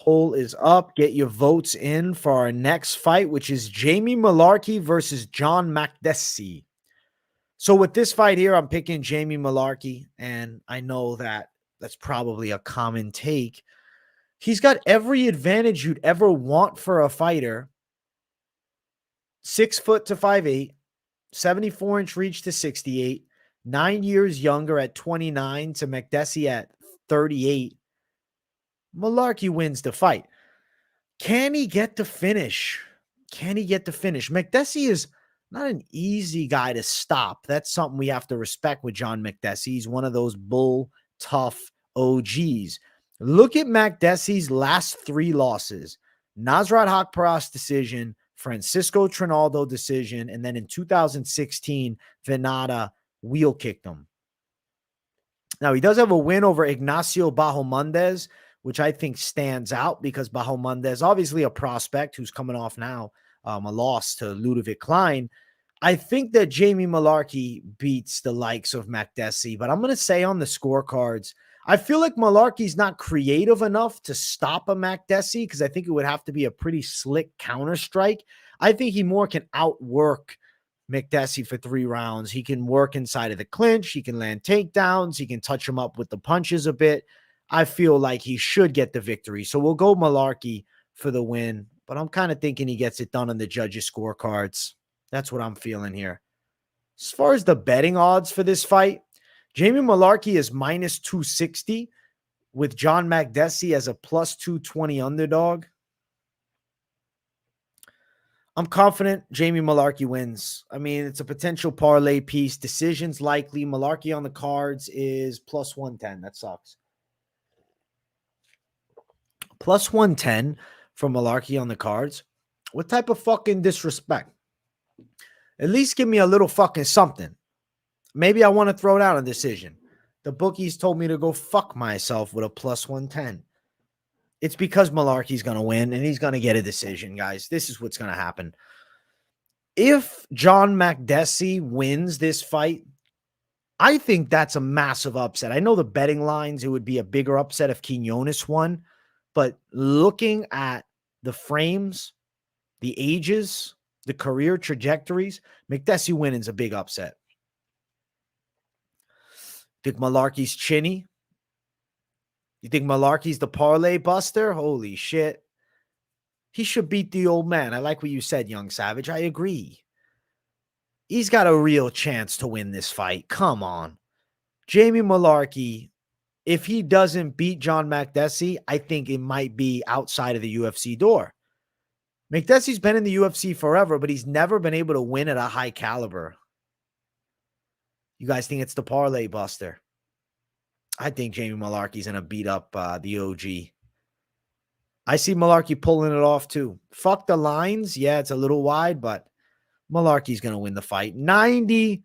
Poll is up. Get your votes in for our next fight, which is Jamie Mullarkey versus John Makdessi. So with this fight here, I'm picking Jamie Mullarkey, and I know that that's probably a common take. He's got every advantage you'd ever want for a fighter. 6 foot to 5'8", 74-inch reach to 68, 9 years younger at 29 to Makdessi at 38. Mullarkey wins the fight. Can he get the finish? Can he get the finish? Makdessi is not an easy guy to stop. That's something we have to respect with John Makdessi. He's one of those bull, tough OGs. Look at Makdessi's last 3 losses. Nasrat Haqparast decision, Francisco Trinaldo decision, and then in 2016, Venata wheel kicked him. Now, he does have a win over Ignacio Bahamondes, which I think stands out because Bahamondes, obviously a prospect who's coming off now a loss to Ludovic Klein. I think that Jamie Mullarkey beats the likes of Makdessi, but I'm going to say on the scorecards, I feel like Mullarkey's not creative enough to stop a Makdessi because I think it would have to be a pretty slick counter strike. I think he more can outwork Makdessi for 3 rounds. He can work inside of the clinch. He can land takedowns. He can touch him up with the punches a bit. I feel like he should get the victory. So we'll go Mullarkey for the win, but I'm kind of thinking he gets it done on the judges' scorecards. That's what I'm feeling here. As far as the betting odds for this fight, Jamie Mullarkey is minus 260 with John Makdessi as a plus 220 underdog. I'm confident Jamie Mullarkey wins. I mean, it's a potential parlay piece. Decisions likely. Mullarkey on the cards is plus 110. That sucks. Plus 110 from Mullarkey on the cards. What type of fucking disrespect? At least give me a little fucking something. Maybe I want to throw down a decision. The bookies told me to go fuck myself with a plus 110. It's because Mullarkey's going to win and he's going to get a decision, guys. This is what's going to happen. If John Makdessi wins this fight, I think that's a massive upset. I know the betting lines, it would be a bigger upset if Quiñones won. But looking at the frames, the ages, the career trajectories, Makdessi winning is a big upset. Think Mullarkey's chinny? You think Mullarkey's the parlay buster? Holy shit. He should beat the old man. I like what you said, Young Savage. I agree. He's got a real chance to win this fight. Come on. Jamie Mullarkey, if he doesn't beat John Makdessi, I think it might be outside of the UFC door. Makdessi's been in the UFC forever, but he's never been able to win at a high caliber. You guys think it's the parlay buster? I think Jamie Mullarkey's going to beat up the OG. I see Mullarkey pulling it off too. Fuck the lines. Yeah, it's a little wide, but Mullarkey's going to win the fight. 90%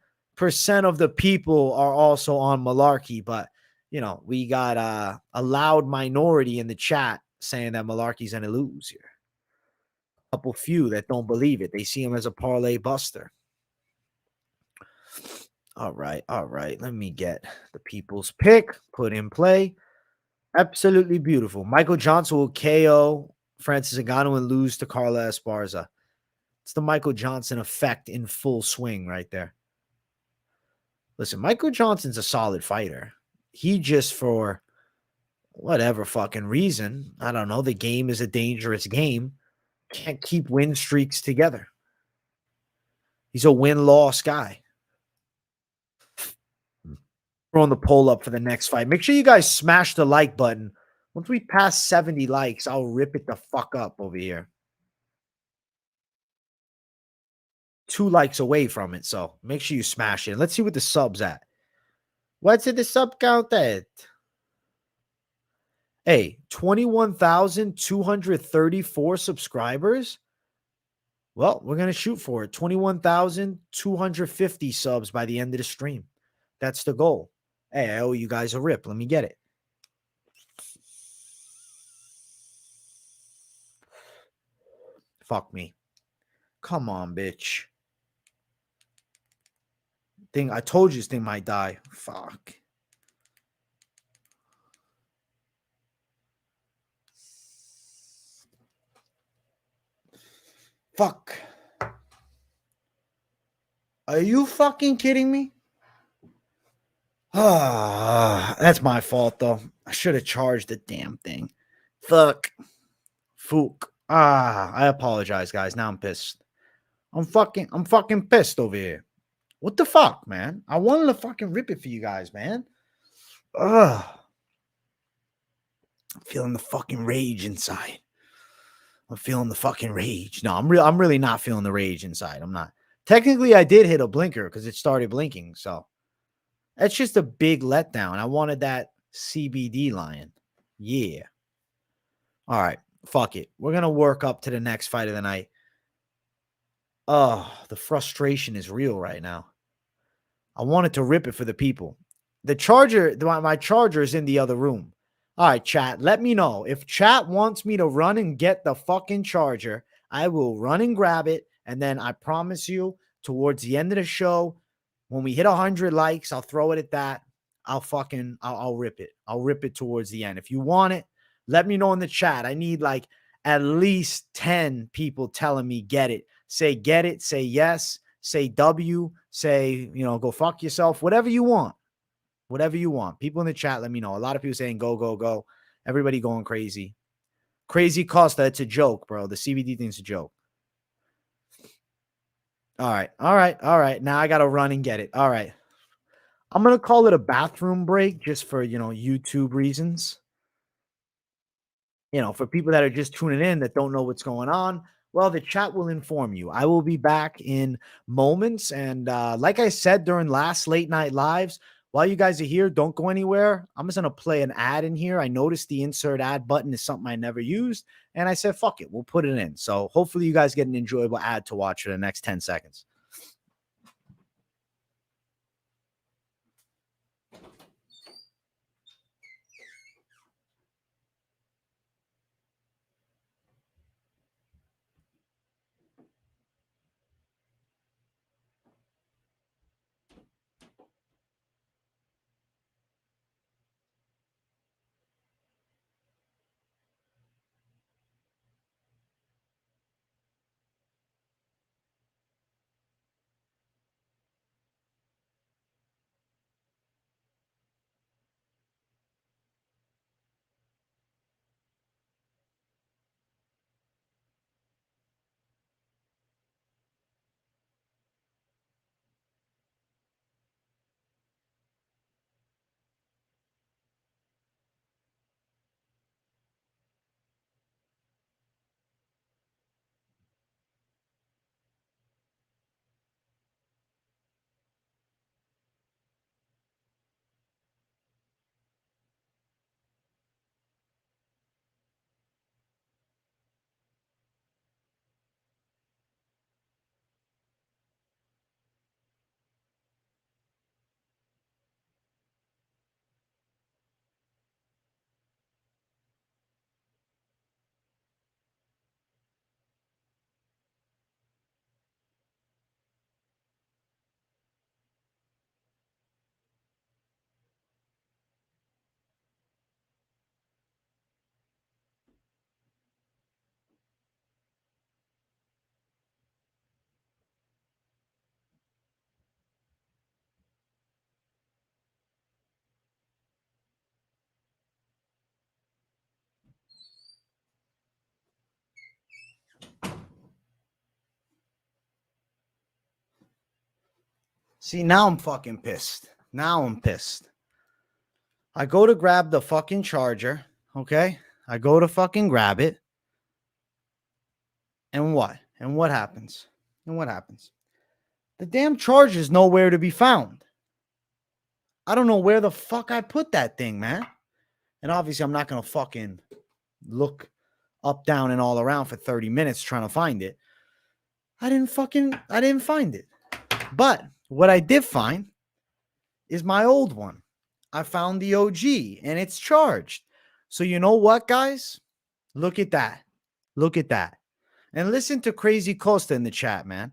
of the people are also on Mullarkey, but we got a loud minority in the chat saying that Mullarkey's going to lose here. A couple few that don't believe it. They see him as a parlay buster. All right. Let me get the people's pick put in play. Absolutely beautiful. Michael Johnson will KO Francis Ngannou and lose to Carla Esparza. It's the Michael Johnson effect in full swing right there. Listen, Michael Johnson's a solid fighter. He just, for whatever fucking reason, I don't know, the game is a dangerous game, can't keep win streaks together. He's a win-loss guy. Throwing the poll up for the next fight. Make sure you guys smash the like button. Once we pass 70 likes, I'll rip it the fuck up over here. 2 likes away from it, so make sure you smash it. Let's see what the sub's at. What's it the sub count at? Hey, 21,234 subscribers. Well, we're going to shoot for it. 21,250 subs by the end of the stream. That's the goal. Hey, I owe you guys a rip. Let me get it. Fuck me. Come on, bitch. I told you this thing might die. Fuck. Fuck. Are you fucking kidding me? That's my fault, though. I should have charged the damn thing. Fuck. Fook. I apologize, guys. Now I'm pissed. I'm fucking pissed over here. What the fuck, man? I wanted to fucking rip it for you guys, man. I'm feeling the fucking rage inside. I'm feeling the fucking rage. No, I'm really not feeling the rage inside. I'm not. Technically, I did hit a blinker because it started blinking. So that's just a big letdown. I wanted that CBD lion. Yeah. All right. Fuck it. We're going to work up to the next fight of the night. Oh, the frustration is real right now. I wanted to rip it for the people. The charger, my charger is in the other room. All right, chat, let me know. If chat wants me to run and get the fucking charger, I will run and grab it. And then I promise you, towards the end of the show, when we hit 100 likes, I'll throw it at that. I'll rip it. I'll rip it towards the end. If you want it, let me know in the chat. I need like at least 10 people telling me get it. Say get it, say yes, say W, say, go fuck yourself, whatever you want. Whatever you want. People in the chat, let me know. A lot of people saying go, go, go. Everybody going crazy. Crazy Costa, it's a joke, bro. The CBD thing's a joke. All right. Now I got to run and get it. All right. I'm going to call it a bathroom break just for, YouTube reasons. For people that are just tuning in that don't know what's going on, well, the chat will inform you. I will be back in moments. And like I said during last late night lives, while you guys are here, don't go anywhere. I'm just going to play an ad in here. I noticed the insert ad button is something I never used. And I said, fuck it, we'll put it in. So hopefully you guys get an enjoyable ad to watch for the next 10 seconds. See, now I'm fucking pissed. Now I'm pissed. I go to grab the fucking charger, okay? I go to fucking grab it. And what? And what happens? And what happens? The damn charger's nowhere to be found. I don't know where the fuck I put that thing, man. And obviously, I'm not going to fucking look up, down, and all around for 30 minutes trying to find it. I didn't find it. But what I did find is my old one. I found the OG and it's charged. So you know what, guys? Look at that. Look at that. And listen to Crazy Costa in the chat, man.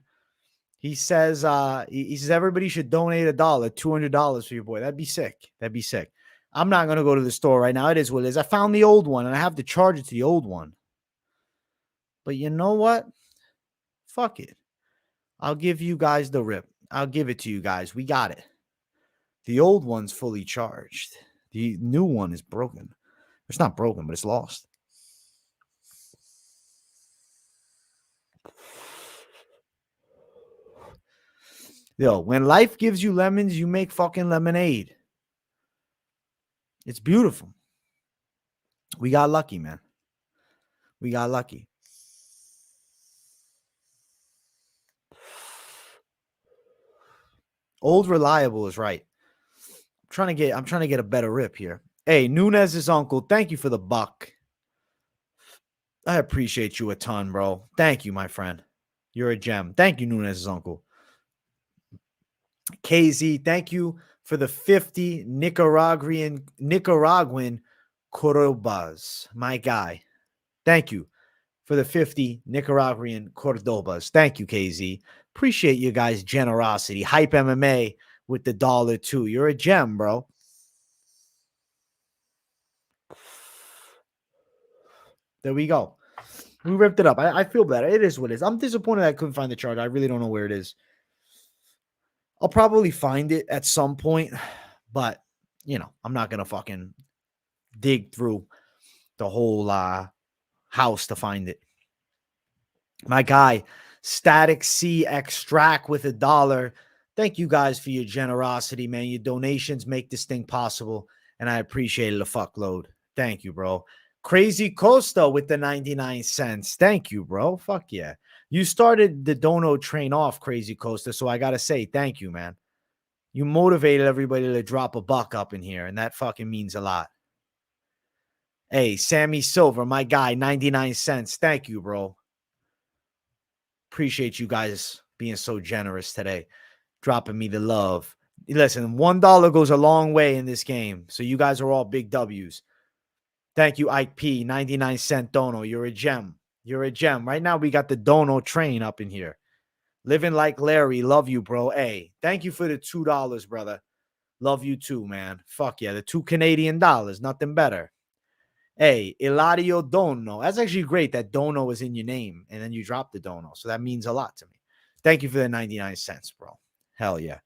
He says everybody should donate $1, $200 for your boy. That'd be sick. That'd be sick. I'm not going to go to the store right now. It is what it is. I found the old one and I have to charge it to the old one. But you know what? Fuck it. I'll give you guys the rip. I'll give it to you guys. We got it. The old one's fully charged. The new one is broken. It's not broken, but it's lost. Yo, when life gives you lemons, you make fucking lemonade. It's beautiful. We got lucky, man. We got lucky. Old reliable is right. I'm trying to get a better rip here. Hey, Nunez's uncle, thank you for the buck. I appreciate you a ton, bro. Thank you, my friend. You're a gem. Thank you, Nunez's uncle. KZ, thank you for the 50 Nicaraguan Cordobas. My guy. Thank you for the 50 Nicaraguan Cordobas. Thank you, KZ. Appreciate you guys' generosity. Hype MMA with the $1 too. You're a gem, bro. There we go. We ripped it up. I feel better. It is what it is. I'm disappointed I couldn't find the charger. I really don't know where it is. I'll probably find it at some point, but, you know, I'm not going to fucking dig through the whole house to find it. My guy, Static C Extract with $1. Thank you guys for your generosity, man. Your donations make this thing possible, and I appreciate it a fuckload. Thank you, bro. Crazy Costa with the 99 cents. Thank you, bro. Fuck yeah. You started the dono train off, Crazy Costa, so I got to say thank you, man. You motivated everybody to drop a buck up in here, and that fucking means a lot. Hey, Sammy Silver, my guy, 99 cents. Thank you, bro. Appreciate you guys being so generous today, dropping me the love. Listen, $1 goes a long way in this game, so you guys are all big W's. Thank you, Ike P, 99 cent dono. You're a gem. You're a gem. Right now, we got the dono train up in here. Living like Larry. Love you, bro. Hey, thank you for the $2, brother. Love you too, man. Fuck yeah. The $2 Canadian. Nothing better. Hey, Eladio Dono. That's actually great that Dono is in your name, and then you drop the Dono. So that means a lot to me. Thank you for the 99 cents, bro. Hell yeah.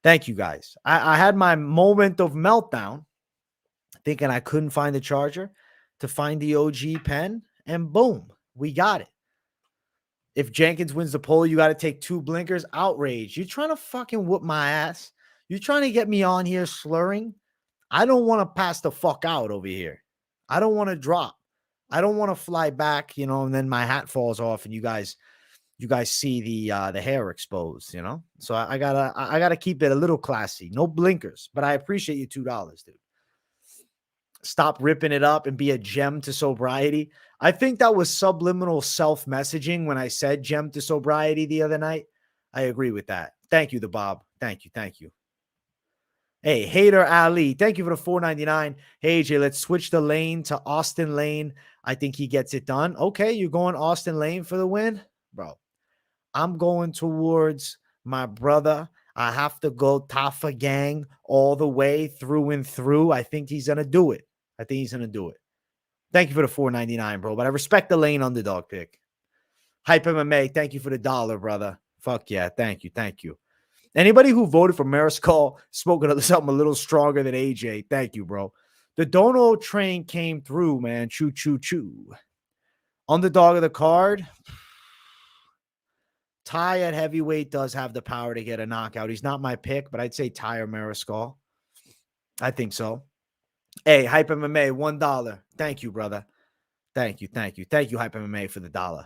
Thank you, guys. I had my moment of meltdown, thinking I couldn't find the charger to find the OG pen, and boom, we got it. If Jenkins wins the poll, you got to take 2 blinkers. Outrage. You're trying to fucking whoop my ass. You're trying to get me on here slurring. I don't want to pass the fuck out over here. I don't want to drop. I don't want to fly back, you know, and then my hat falls off and you guys see the hair exposed, you know? So I gotta keep it a little classy. No blinkers, but I appreciate you $2, dude. Stop ripping it up and be a gem to sobriety. I think that was subliminal self-messaging when I said gem to sobriety the other night. I agree with that. Thank you, the Bob. Thank you. Thank you. Hey, Hater Ali, thank you for the $4.99. Hey, AJ, let's switch the lane to Austen Lane. I think he gets it done. Okay, you're going Austen Lane for the win? Bro, I'm going towards my brother. I have to go Tafa gang all the way through and through. I think he's going to do it. Thank you for the $4.99, bro. But I respect the Lane underdog pick. Hype MMA, thank you for the $1, brother. Fuck yeah. Thank you. Thank you. Anybody who voted for Mariscal spoken of something a little stronger than AJ. Thank you, bro. The Dono train came through, man. Choo, choo, choo. Underdog of the card. Tai at heavyweight does have the power to get a knockout. He's not my pick, but I'd say Tai or Mariscal. I think so. Hey, Hype MMA, $1. Thank you, brother. Thank you. Thank you, Hype MMA, for the $1.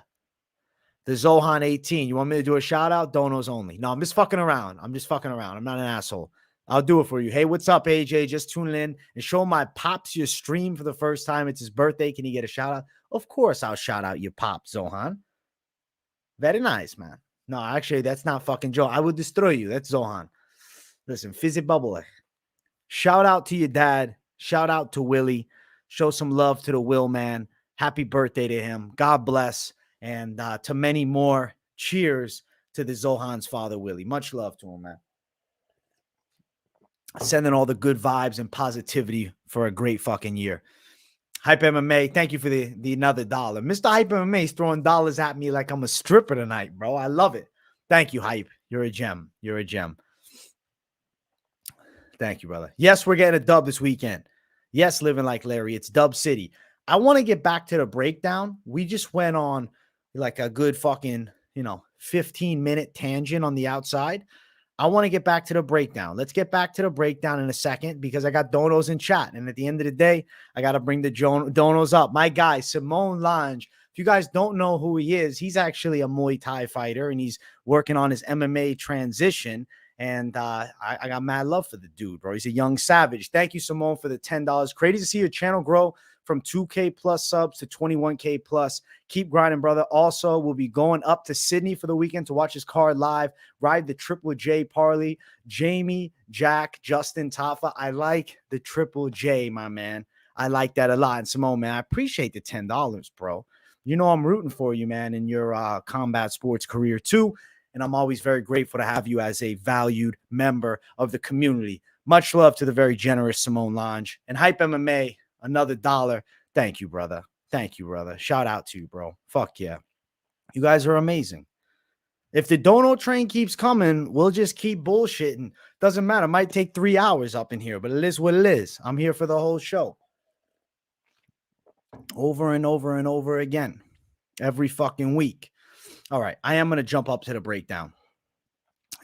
The Zohan 18. You want me to do a shout out? Donos only. No, I'm just fucking around. I'm not an asshole. I'll do it for you. Hey, what's up, AJ? Just tuning in and show my pops your stream for the first time. It's his birthday. Can he get a shout out? Of course, I'll shout out your pop, Zohan. Very nice, man. No, actually, that's not fucking Joe. I would destroy you. That's Zohan. Listen, fizzy bubble. Shout out to your dad. Shout out to Willie. Show some love to the Will man. Happy birthday to him. God bless. And to many more. Cheers to the Zohan's father, Willie. Much love to him, man. Sending all the good vibes and positivity for a great fucking year. Hype MMA, thank you for the another $1. Mr. Hype MMA is throwing dollars at me like I'm a stripper tonight, bro. I love it. Thank you, Hype. You're a gem. You're a gem. Thank you, brother. Yes, we're getting a dub this weekend. Yes, living like Larry. It's Dub City. I want to get back to the breakdown. We just went on like a good fucking, 15-minute tangent on the outside. I want to get back to the breakdown. Let's get back to the breakdown in a second because I got donos in chat. And at the end of the day, I got to bring the donos up. My guy, Simone Lange. If you guys don't know who he is, he's actually a Muay Thai fighter and he's working on his MMA transition. And I got mad love for the dude, bro. He's a young savage. Thank you, Simone, for the $10. Crazy to see your channel grow from 2K plus subs to 21K plus. Keep grinding, brother. Also, we'll be going up to Sydney for the weekend to watch his card live. Ride the Triple J parlay. Jamie, Jack, Justin, Tafa. I like the Triple J, my man. I like that a lot. And Simone, man, I appreciate the $10, bro. You know I'm rooting for you, man, in your combat sports career too. And I'm always very grateful to have you as a valued member of the community. Much love to the very generous Simone Lange. And Hype MMA, another $1. Thank you, brother. Thank you, brother. Shout out to you, bro. Fuck yeah. You guys are amazing. If the dono train keeps coming, we'll just keep bullshitting. Doesn't matter. It might take 3 hours up in here, but it is what it is. I'm here for the whole show. Over and over and over again. Every fucking week. All right. I am going to jump up to the breakdown.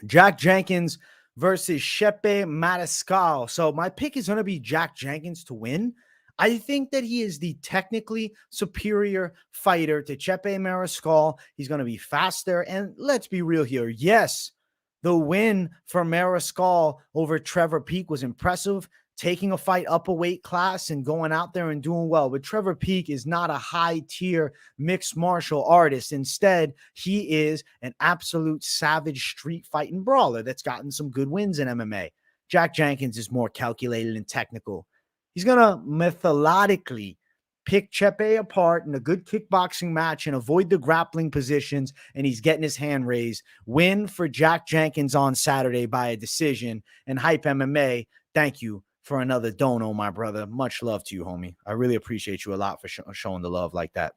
Jack Jenkins versus Chepe Mariscal. So my pick is going to be Jack Jenkins to win. I think that he is the technically superior fighter to Chepe Mariscal. He's going to be faster. And let's be real here. Yes, the win for Mariscal over Trevor Peek was impressive. Taking a fight up a weight class and going out there and doing well. But Trevor Peek is not a high-tier mixed martial artist. Instead, he is an absolute savage street fighting brawler that's gotten some good wins in MMA. Jack Jenkins is more calculated and technical. He's going to methodically pick Chepe apart in a good kickboxing match and avoid the grappling positions, and he's getting his hand raised. Win for Jack Jenkins on Saturday by a decision. And Hype MMA, thank you for another dono, my brother. Much love to you, homie. I really appreciate you a lot for showing the love like that.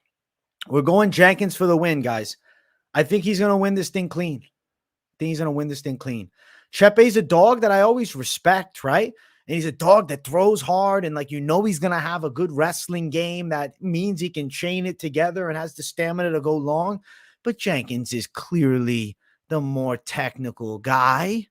We're going Jenkins for the win, guys. I think he's going to win this thing clean. Chepe's a dog that I always respect, right? And he's a dog that throws hard and he's going to have a good wrestling game. That means he can chain it together and has the stamina to go long. But Jenkins is clearly the more technical guy.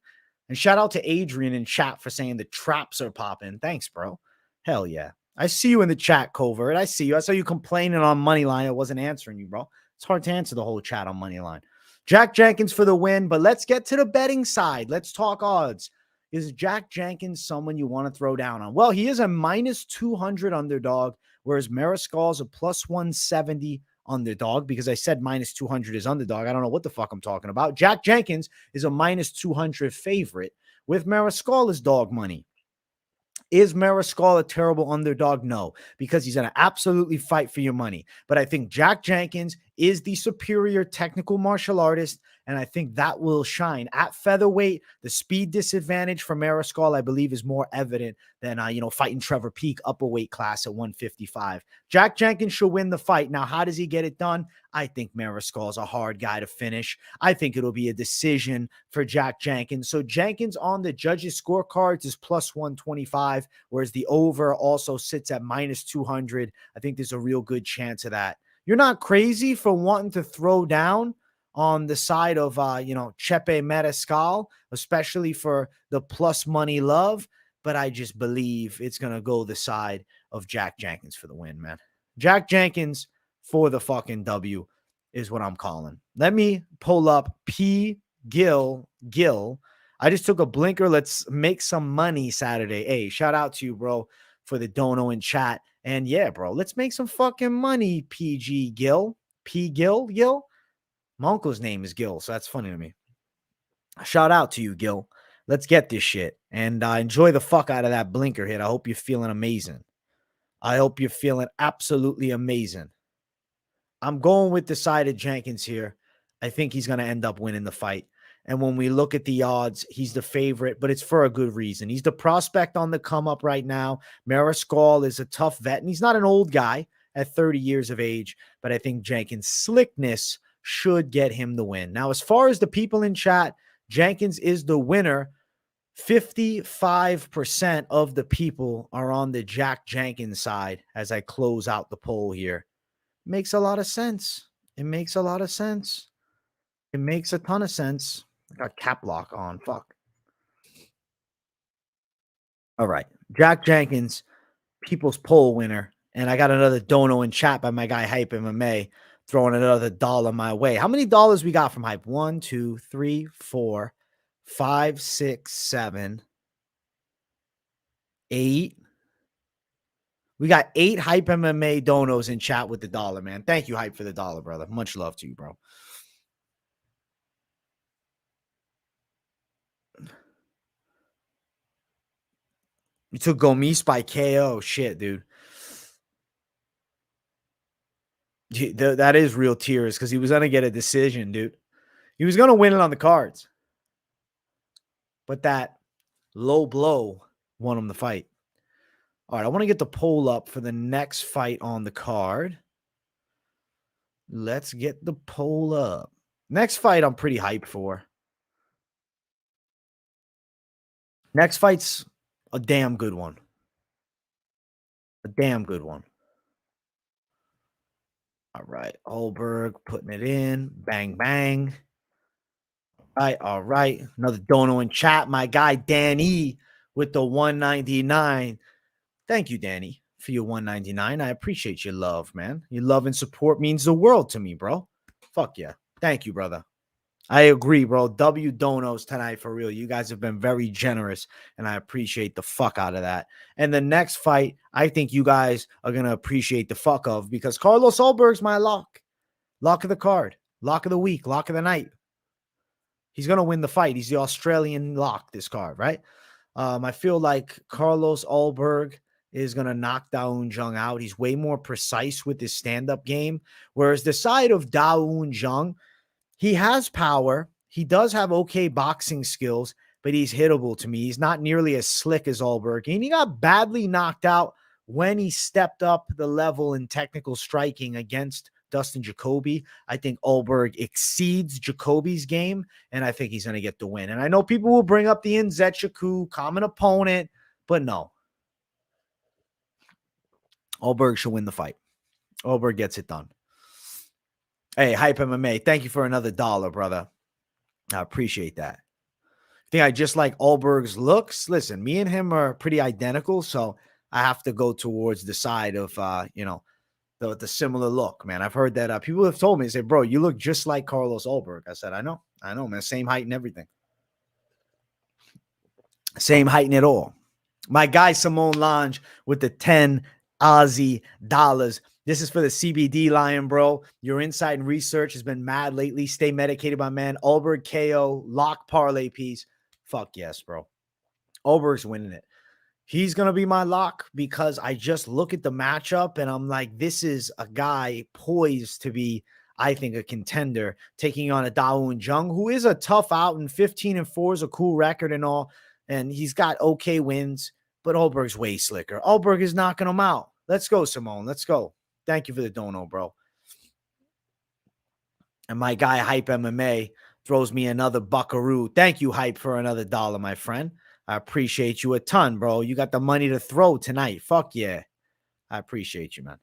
And shout out to Adrian in chat for saying the traps are popping. Thanks, bro. Hell yeah. I see you in the chat, Covert. I see you. I saw you complaining on Moneyline. I wasn't answering you, bro. It's hard to answer the whole chat on Moneyline. Jack Jenkins for the win, but let's get to the betting side. Let's talk odds. Is Jack Jenkins someone you want to throw down on? Well, he is a minus 200 underdog, whereas Mariscal's a plus 170 underdog, because I said minus 200 is underdog. I don't know what the fuck I'm talking about. Jack Jenkins is a minus 200 favorite with Mariscal as dog money. Is Mariscal a terrible underdog? No, because he's going to absolutely fight for your money. But I think Jack Jenkins is the superior technical martial artist, and I think that will shine. At featherweight, the speed disadvantage for Mariscal, I believe, is more evident than, fighting Trevor Peek up a weight class at 155. Jack Jenkins should win the fight. Now, how does he get it done? I think Mariscal is a hard guy to finish. I think it'll be a decision for Jack Jenkins. So Jenkins on the judges' scorecards is plus 125, whereas the over also sits at minus 200. I think there's a real good chance of that. You're not crazy for wanting to throw down on the side of, Chepe Mariscal, especially for the plus money love. But I just believe it's going to go the side of Jack Jenkins for the win, man. Jack Jenkins for the fucking W is what I'm calling. Let me pull up P. Gill. I just took a blinker. Let's make some money Saturday. Hey, shout out to you, bro, for the dono in chat. And yeah, bro, let's make some fucking money, PG Gill. P. Gill? My uncle's name is Gill, so that's funny to me. Shout out to you, Gill. Let's get this shit. And enjoy the fuck out of that blinker hit. I hope you're feeling amazing. I hope you're feeling absolutely amazing. I'm going with the side of Jenkins here. I think he's going to end up winning the fight. And when we look at the odds, he's the favorite, but it's for a good reason. He's the prospect on the come up right now. Mariscal is a tough vet, and he's not an old guy at 30 years of age, but I think Jenkins' slickness should get him the win. Now, as far as the people in chat, Jenkins is the winner. 55% of the people are on the Jack Jenkins side as I close out the poll here. Makes a lot of sense. It makes a lot of sense. It makes a ton of sense. I got cap lock on. Fuck. All right. Jack Jenkins, people's poll winner. And I got another dono in chat by my guy Hype MMA throwing another dollar my way. How many dollars we got from Hype? 1, 2, 3, 4, 5, 6, 7, 8. We got 8 Hype MMA donos in chat with the dollar, man. Thank you, Hype, for the dollar, brother. Much love to you, bro. You took Gomis by KO. Shit, dude. That is real tears because he was going to get a decision, dude. He was going to win it on the cards. But that low blow won him the fight. All right, I want to get the poll up for the next fight on the card. Let's get the poll up. Next fight I'm pretty hyped for. Next fight's a damn good one. A damn good one. All right, Ulberg putting it in. Bang, bang. All right. Another dono in chat. My guy, Danny, with the 199. Thank you, Danny, for your 199. I appreciate your love, man. Your love and support means the world to me, bro. Fuck yeah. Thank you, brother. I agree, bro. W donos tonight for real. You guys have been very generous, and I appreciate the fuck out of that. And the next fight, I think you guys are going to appreciate the fuck of because Carlos Ulberg's my lock. Lock of the card. Lock of the week. Lock of the night. He's going to win the fight. He's the Australian lock, this card, right? I feel like Carlos Ulberg is going to knock Dawoon Jung out. He's way more precise with his stand-up game, whereas the side of Dawoon Jung, he has power. He does have okay boxing skills, but he's hittable to me. He's not nearly as slick as Ulberg, and he got badly knocked out when he stepped up the level in technical striking against Dustin Jacoby. I think Ulberg exceeds Jacoby's game, and I think he's going to get the win. And I know people will bring up the Nzechukwu, common opponent, but no. Ulberg should win the fight. Ulberg gets it done. Hey, Hype MMA, thank you for another dollar, brother. I appreciate that. I think I just like Ulberg's looks. Listen, me and him are pretty identical, so I have to go towards the side of, the similar look, man. I've heard that people have told me, they say, bro, you look just like Carlos Ulberg. I said, I know, man. Same height and everything. Same height and it all. My guy, Simone Lange, with the 10 Aussie dollars. This is for the CBD Lion, bro. Your insight and research has been mad lately. Stay medicated, my man. Ulberg KO, lock parlay piece. Fuck yes, bro. Ulberg's winning it. He's going to be my lock because I just look at the matchup and I'm like, this is a guy poised to be, I think, a contender taking on a Dawoon Jung, who is a tough out, and 15-4 is a cool record and all. And he's got okay wins, but Ulberg's way slicker. Ulberg is knocking him out. Let's go, Simone. Let's go. Thank you for the dono, bro. And my guy, Hype MMA, throws me another buckaroo. Thank you, Hype, for another dollar, my friend. I appreciate you a ton, bro. You got the money to throw tonight. Fuck yeah. I appreciate you, man.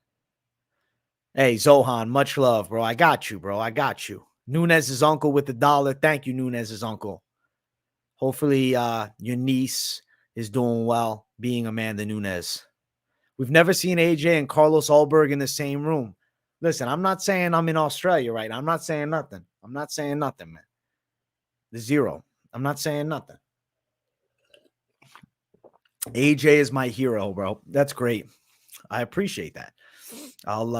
Hey, Zohan, much love, bro. I got you, bro. I got you. Nunez's uncle with the dollar. Thank you, Nunez's uncle. Hopefully your niece is doing well being Amanda Nunes. We've never seen AJ and Carlos Ulberg in the same room. Listen, I'm not saying I'm in Australia right now. I'm not saying nothing. I'm not saying nothing, man. The zero. I'm not saying nothing. AJ is my hero, bro. That's great. I appreciate that. I'll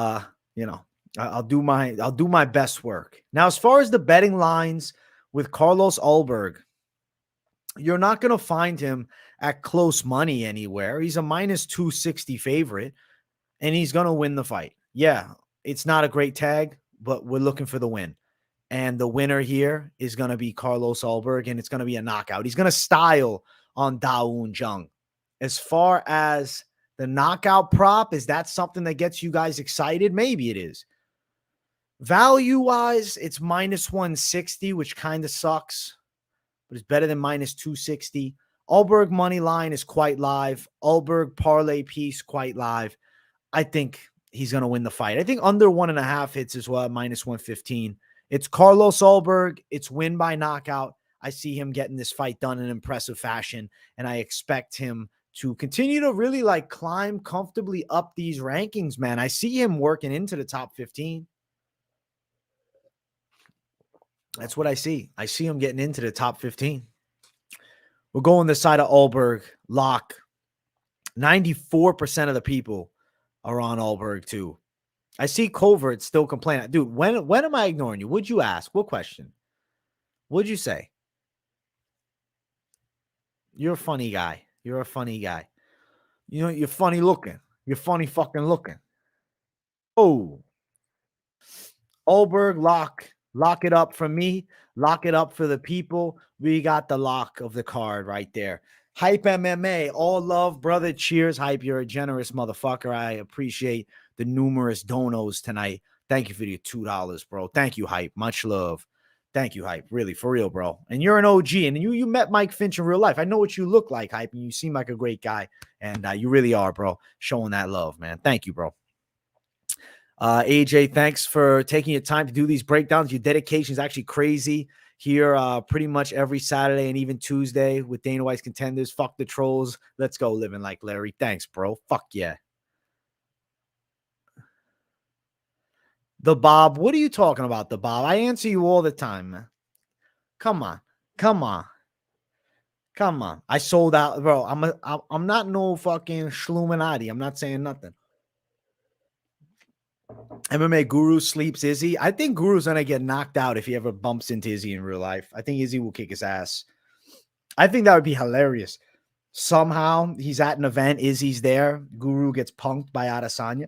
I'll do my best work. Now, as far as the betting lines with Carlos Ulberg, you're not going to find him at close money anywhere. He's a minus 260 favorite, and he's going to win the fight. Yeah, it's not a great tag, but we're looking for the win. And the winner here is going to be Carlos Ulberg, and it's going to be a knockout. He's going to style on Jung. As far as the knockout prop, is that something that gets you guys excited? Maybe it is. Value-wise, it's minus 160, which kind of sucks, but it's better than minus 260. Ulberg money line is quite live. Ulberg parlay piece quite live. I think he's going to win the fight. I think under 1.5 hits as well, minus 115. It's Carlos Ulberg. It's win by knockout. I see him getting this fight done in impressive fashion, and I expect him to continue to really climb comfortably up these rankings, man. I see him working into the top 15. That's what I see. I see him getting into the top 15. We'll go on the side of Ulberg. Lock. 94% of the people are on Ulberg too. I see Covert still complaining. Dude, when am I ignoring you? Would you ask? What question? What'd you say? You're a funny guy. You're a funny guy. You know, you're funny looking. You're funny fucking looking. Oh. Ulberg, lock. Lock it up for me. Lock it up for the people. We got the lock of the card right there. Hype MMA. All love, brother. Cheers, Hype. You're a generous motherfucker. I appreciate the numerous donos tonight. Thank you for your $2, bro. Thank you, Hype. Much love. Thank you, Hype. Really, for real, bro. And you're an OG, and you met Mike Finch in real life. I know what you look like, Hype, and you seem like a great guy, and you really are, bro, showing that love, man. Thank you, bro. AJ, thanks for taking your time to do these breakdowns. Your dedication is actually crazy here pretty much every Saturday and even Tuesday with Dana White's Contenders. Fuck the trolls. Let's go living like Larry. Thanks, bro. Fuck yeah. The Bob. What are you talking about, the Bob? I answer you all the time, man. Come on. Come on. Come on. I sold out, bro. I'm not no fucking Schluminati. I'm not saying nothing. MMA Guru sleeps Izzy. I think Guru's going to get knocked out if he ever bumps into Izzy in real life. I think Izzy will kick his ass. I think that would be hilarious. Somehow he's at an event, Izzy's there, Guru gets punked by Adesanya.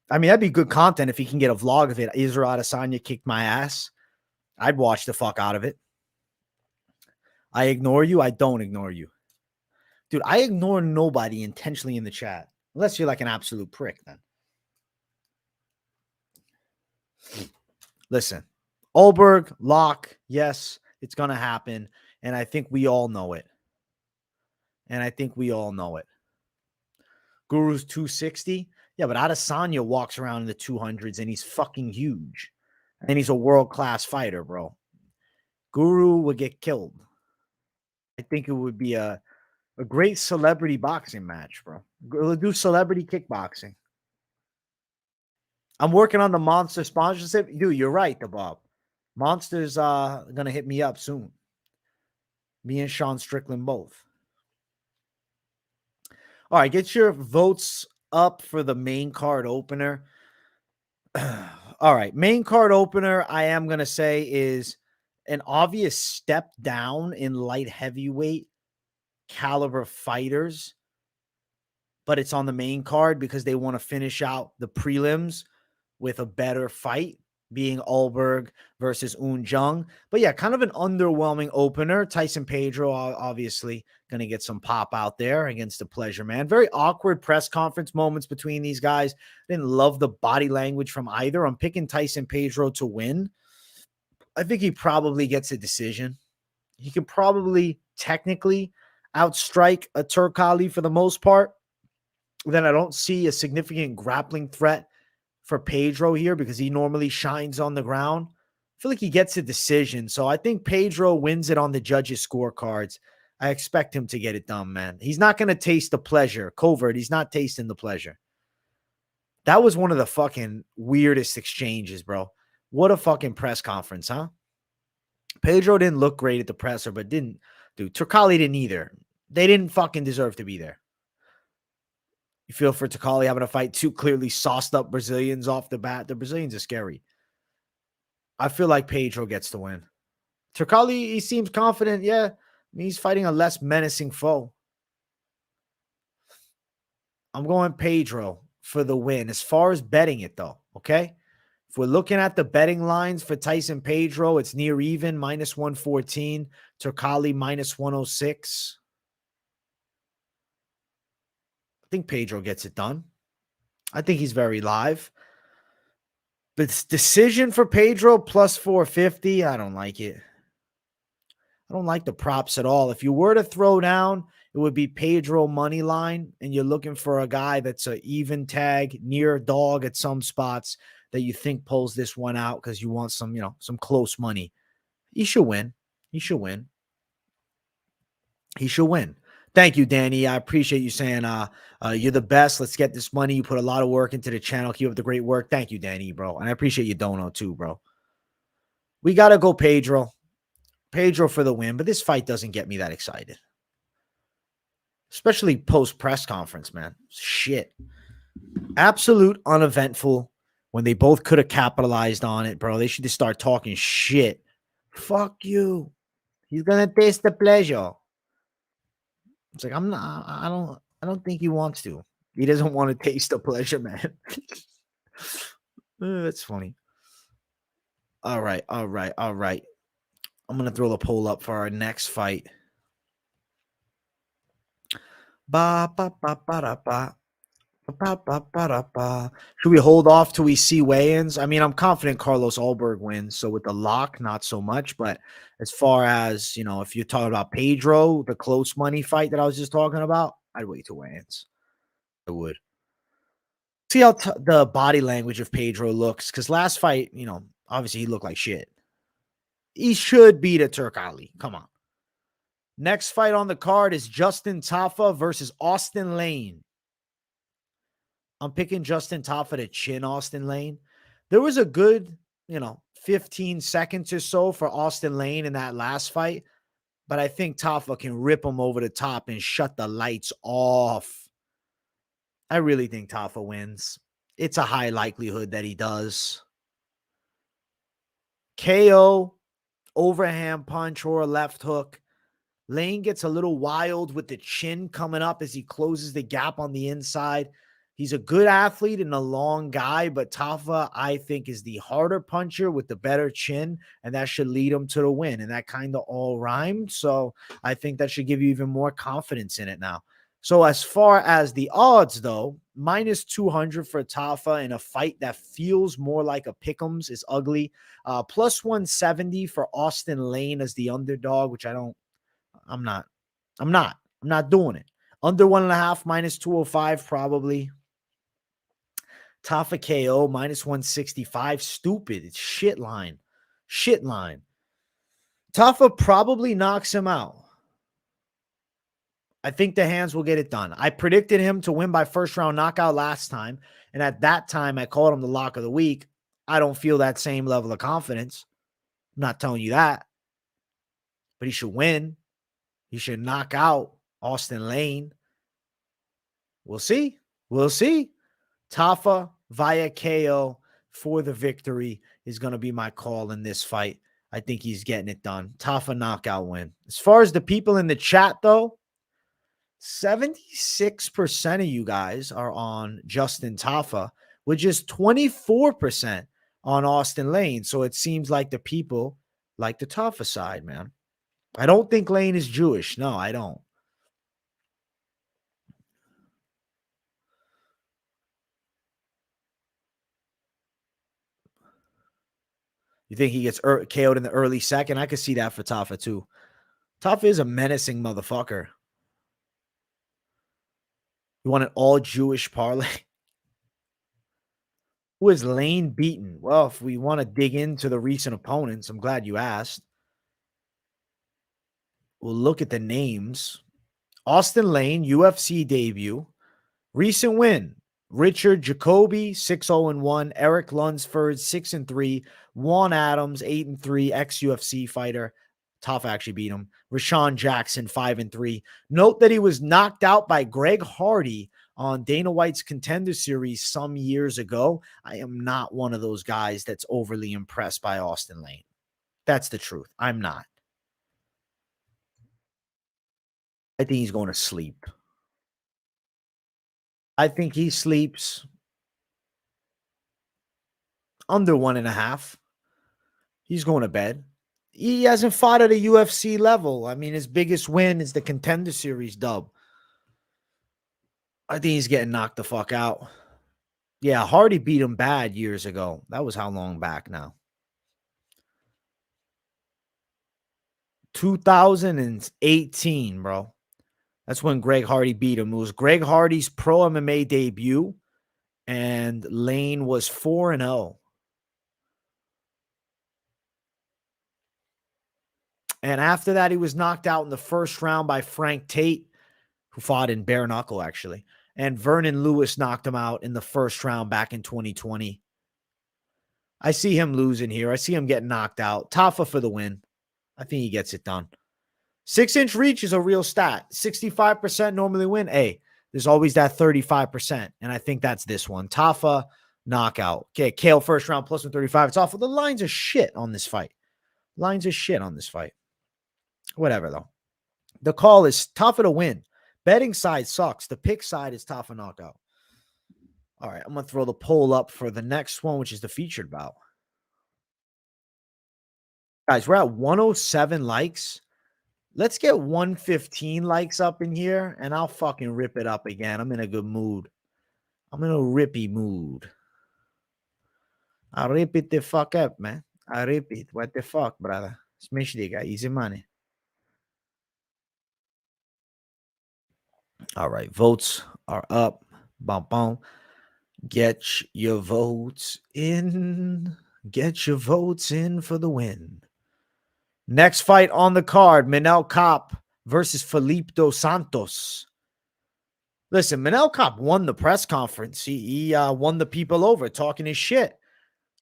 I mean, that'd be good content if he can get a vlog of it. Israel Adesanya kicked my ass. I'd watch the fuck out of it. I ignore you. I don't ignore you. Dude, I ignore nobody intentionally in the chat. Unless you're like an absolute prick then. Listen, Ulberg, lock, yes, it's going to happen. And I think we all know it. Guru's 260. Yeah, but Adesanya walks around in the 200s and he's fucking huge. And he's a world-class fighter, bro. Guru would get killed. I think it would be a great celebrity boxing match, bro. We'll do celebrity kickboxing. I'm working on the Monster sponsorship. Dude, you're right, the Bob. Monster's going to hit me up soon. Me and Sean Strickland both. All right, get your votes up for the main card opener. All right, main card opener, I am going to say, is an obvious step down in light heavyweight caliber fighters, but it's on the main card because they want to finish out the prelims with a better fight, being Ulberg versus Jung. But yeah, kind of an underwhelming opener. Tyson Pedro, obviously, going to get some pop out there against the Pleasure Man. Very awkward press conference moments between these guys. Didn't love the body language from either. I'm picking Tyson Pedro to win. I think he probably gets a decision. He could probably technically outstrike a Turkalj for the most part. Then I don't see a significant grappling threat for Pedro here because he normally shines on the ground feel like he gets a decision. So I think Pedro wins it on the judges' scorecards. I expect him to get it done, man. He's not going to taste the pleasure. Covert, he's not tasting the pleasure. That was one of the fucking weirdest exchanges, bro. What a fucking press conference, huh? Pedro didn't look great at the presser, but Turkalj didn't either. They didn't fucking deserve to be there. You feel for Turkalj having to fight two clearly sauced up Brazilians off the bat. The Brazilians are scary. I feel like Pedro gets the win. Turkalj, he seems confident. Yeah, he's fighting a less menacing foe. I'm going Pedro for the win. As far as betting it, though, okay? If we're looking at the betting lines for Tyson Pedro, it's near even, minus 114. Turkalj, minus 106. I think Pedro gets it done. I think he's very live. But decision for Pedro, plus 450, I don't like it. I don't like the props at all. If you were to throw down, it would be Pedro money line, and you're looking for a guy that's an even tag, near dog at some spots that you think pulls this one out because you want some, some close money. He should win. He should win. He should win. Thank you, Danny. I appreciate you saying you're the best. Let's get this money. You put a lot of work into the channel. Keep up the great work. Thank you, Danny, bro. And I appreciate you, Dono, too, bro. We got to go Pedro. Pedro for the win, but this fight doesn't get me that excited. Especially post-press conference, man. Shit. Absolute uneventful when they both could have capitalized on it, bro. They should just start talking shit. Fuck you. He's going to taste the pleasure. It's like, I don't think he wants to. He doesn't want to taste the pleasure, man. That's funny. All right. I'm going to throw the poll up for our next fight. Should we hold off till we see weigh-ins? I mean, I'm confident Carlos Ulberg wins. So with the lock, not so much. But as far as, if you're talking about Pedro, the close money fight that I was just talking about, I'd wait till weigh-ins. I would. See how the body language of Pedro looks. Because last fight, obviously he looked like shit. He should beat a Turkalj. Come on. Next fight on the card is Justin Tafa versus Austen Lane. I'm picking Justin Tafa to chin Austen Lane. There was a good, 15 seconds or so for Austen Lane in that last fight, but I think Tafa can rip him over the top and shut the lights off. I really think Tafa wins. It's a high likelihood that he does. KO, overhand punch, or a left hook. Lane gets a little wild with the chin coming up as he closes the gap on the inside. He's a good athlete and a long guy, but Tafa, I think, is the harder puncher with the better chin, and that should lead him to the win. And that kind of all rhymed, so I think that should give you even more confidence in it now. So as far as the odds, though, minus 200 for Tafa in a fight that feels more like a pick'ems is ugly. Plus 170 for Austen Lane as the underdog, which I'm not doing it. Under 1.5, minus 205, probably. Tafa KO, minus 165. Stupid. It's shit line. Shit line. Tafa probably knocks him out. I think the hands will get it done. I predicted him to win by first round knockout last time. And at that time, I called him the lock of the week. I don't feel that same level of confidence. I'm not telling you that. But he should win. He should knock out Austen Lane. We'll see. We'll see. Tafa via KO for the victory is going to be my call in this fight. I think he's getting it done. Tafa knockout win. As far as the people in the chat, though, 76% of you guys are on Justin Tafa, with just 24% on Austen Lane. So it seems like the people like the Tafa side, man. I don't think Lane is Jewish. No, I don't. You think he gets KO'd in the early second? I could see that for Tafa too. Tafa is a menacing motherfucker. You want an all Jewish parlay? Who is Lane beaten? Well, if we want to dig into the recent opponents, I'm glad you asked. We'll look at the names. Austen Lane, UFC debut. Recent win. Richard Jacoby, 6-0-1. Eric Lunsford, 6-3. Juan Adams, 8-3. Ex-UFC fighter. Tafa actually beat him. Rashawn Jackson, 5-3. Note that he was knocked out by Greg Hardy on Dana White's Contender Series some years ago. I am not one of those guys that's overly impressed by Austen Lane. That's the truth. I'm not. I think he's going to sleep. I think he sleeps under 1.5. He's going to bed. He hasn't fought at a UFC level. I mean, his biggest win is the Contender Series dub. I think he's getting knocked the fuck out. Yeah, Hardy beat him bad years ago. That was how long back now? 2018, bro. That's when Greg Hardy beat him. It was Greg Hardy's pro MMA debut, and Lane was 4-0. And after that, he was knocked out in the first round by Frank Tate, who fought in bare knuckle, actually. And Vernon Lewis knocked him out in the first round back in 2020. I see him losing here. I see him getting knocked out. Tafa for the win. I think he gets it done. 6-inch reach is a real stat. 65% normally win. Hey, there's always that 35%. And I think that's this one. Tafa, knockout. Okay, Kale first round plus 135. It's awful. The lines are shit on this fight. Lines are shit on this fight. Whatever, though. The call is Tafa to win. Betting side sucks. The pick side is Tafa knockout. All right, I'm going to throw the poll up for the next one, which is the featured bout. Guys, we're at 107 likes. Let's get 115 likes up in here, and I'll fucking rip it up again. I'm in a good mood. I'm in a rippy mood. I'll rip it the fuck up, man. I rip it. What the fuck, brother? Smash the guy. Easy money. All right, votes are up. Bum, bum. Get your votes in. Get your votes in for the win. Next fight on the card, Manel Kape versus Felipe dos Santos. Listen, Manel Kape won the press conference. He won the people over, talking his shit,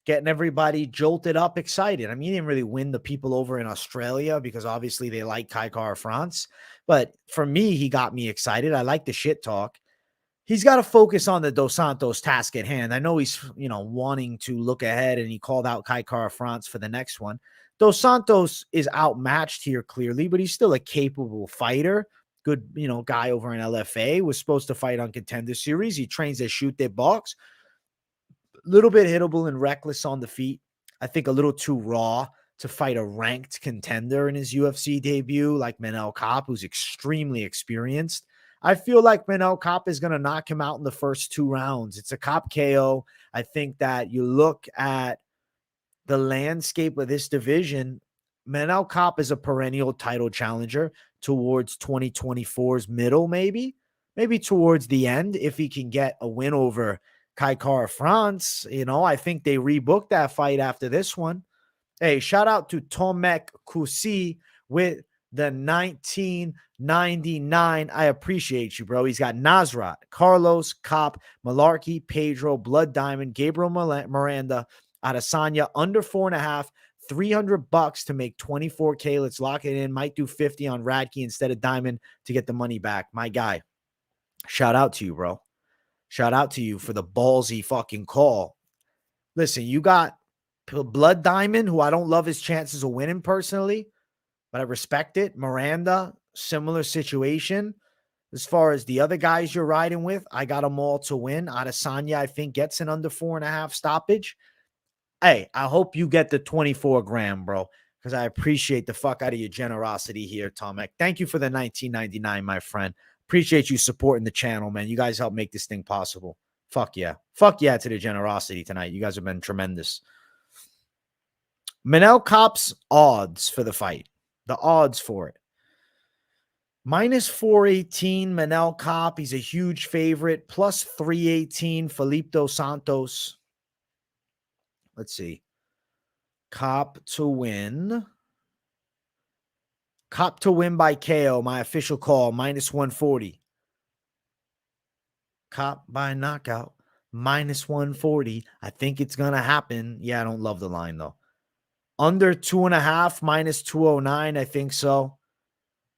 getting everybody jolted up, excited. I mean, he didn't really win the people over in Australia because obviously they like Haqparast. But for me, he got me excited. I like the shit talk. He's got to focus on the Dos Santos task at hand. I know he's, wanting to look ahead, and he called out Haqparast for the next one. Dos Santos is outmatched here clearly, but he's still a capable fighter. Good, guy over in LFA. Was supposed to fight on Contender Series. He trains to shoot their box. Little bit hittable and reckless on the feet. I think a little too raw to fight a ranked contender in his UFC debut like Manel Kape, who's extremely experienced. I feel like Manel Kape is going to knock him out in the first 2 rounds. It's a Kape KO. I think that you look at the landscape of this division, Manel Kape is a perennial title challenger towards 2024's middle, maybe towards the end, if he can get a win over Haqparast. I think they rebooked that fight after this one. Hey, shout out to Tomek Kusi with the 1999. I appreciate you, bro. He's got Nasrat, Carlos, Kape, Mullarkey, Pedro, Blood Diamond, Gabriel, Miranda, Adesanya under 4.5, $300 to make 24K. Let's lock it in. Might do 50 on Radtke instead of Diamond to get the money back. My guy, shout out to you, bro. Shout out to you for the ballsy fucking call. Listen, you got Blood Diamond, who I don't love his chances of winning personally, but I respect it. Miranda, similar situation. As far as the other guys you're riding with, I got them all to win. Adesanya, I think, gets an under 4.5 stoppage. Hey, I hope you get the 24 grand, bro, because I appreciate the fuck out of your generosity here, Tomek. Thank you for the 1999, my friend. Appreciate you supporting the channel, man. You guys help make this thing possible. Fuck yeah. Fuck yeah to the generosity tonight. You guys have been tremendous. Manel Kape's odds for the fight. The odds for it. Minus 418, Manel Kape. He's a huge favorite. Plus 318, Felipe dos Santos. Let's see. Kape to win. Kape to win by KO, my official call, minus 140. Kape by knockout, minus 140. I think it's going to happen. Yeah, I don't love the line, though. Under 2.5, minus 209. I think so.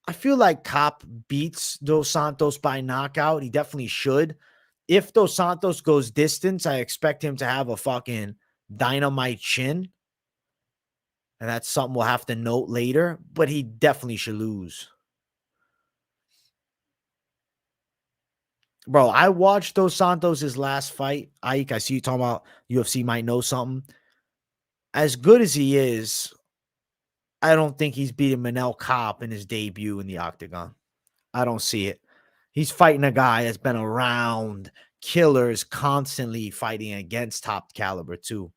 I feel like Kape beats Dos Santos by knockout. He definitely should. If Dos Santos goes distance, I expect him to have a fucking dynamite chin. And that's something we'll have to note later. But he definitely should lose. Bro, I watched Dos Santos' last fight. Ike, I see you talking about UFC might know something. As good as he is, I don't think he's beating Manel Kape in his debut in the octagon. I don't see it. He's fighting a guy that's been around killers, constantly fighting against top caliber too.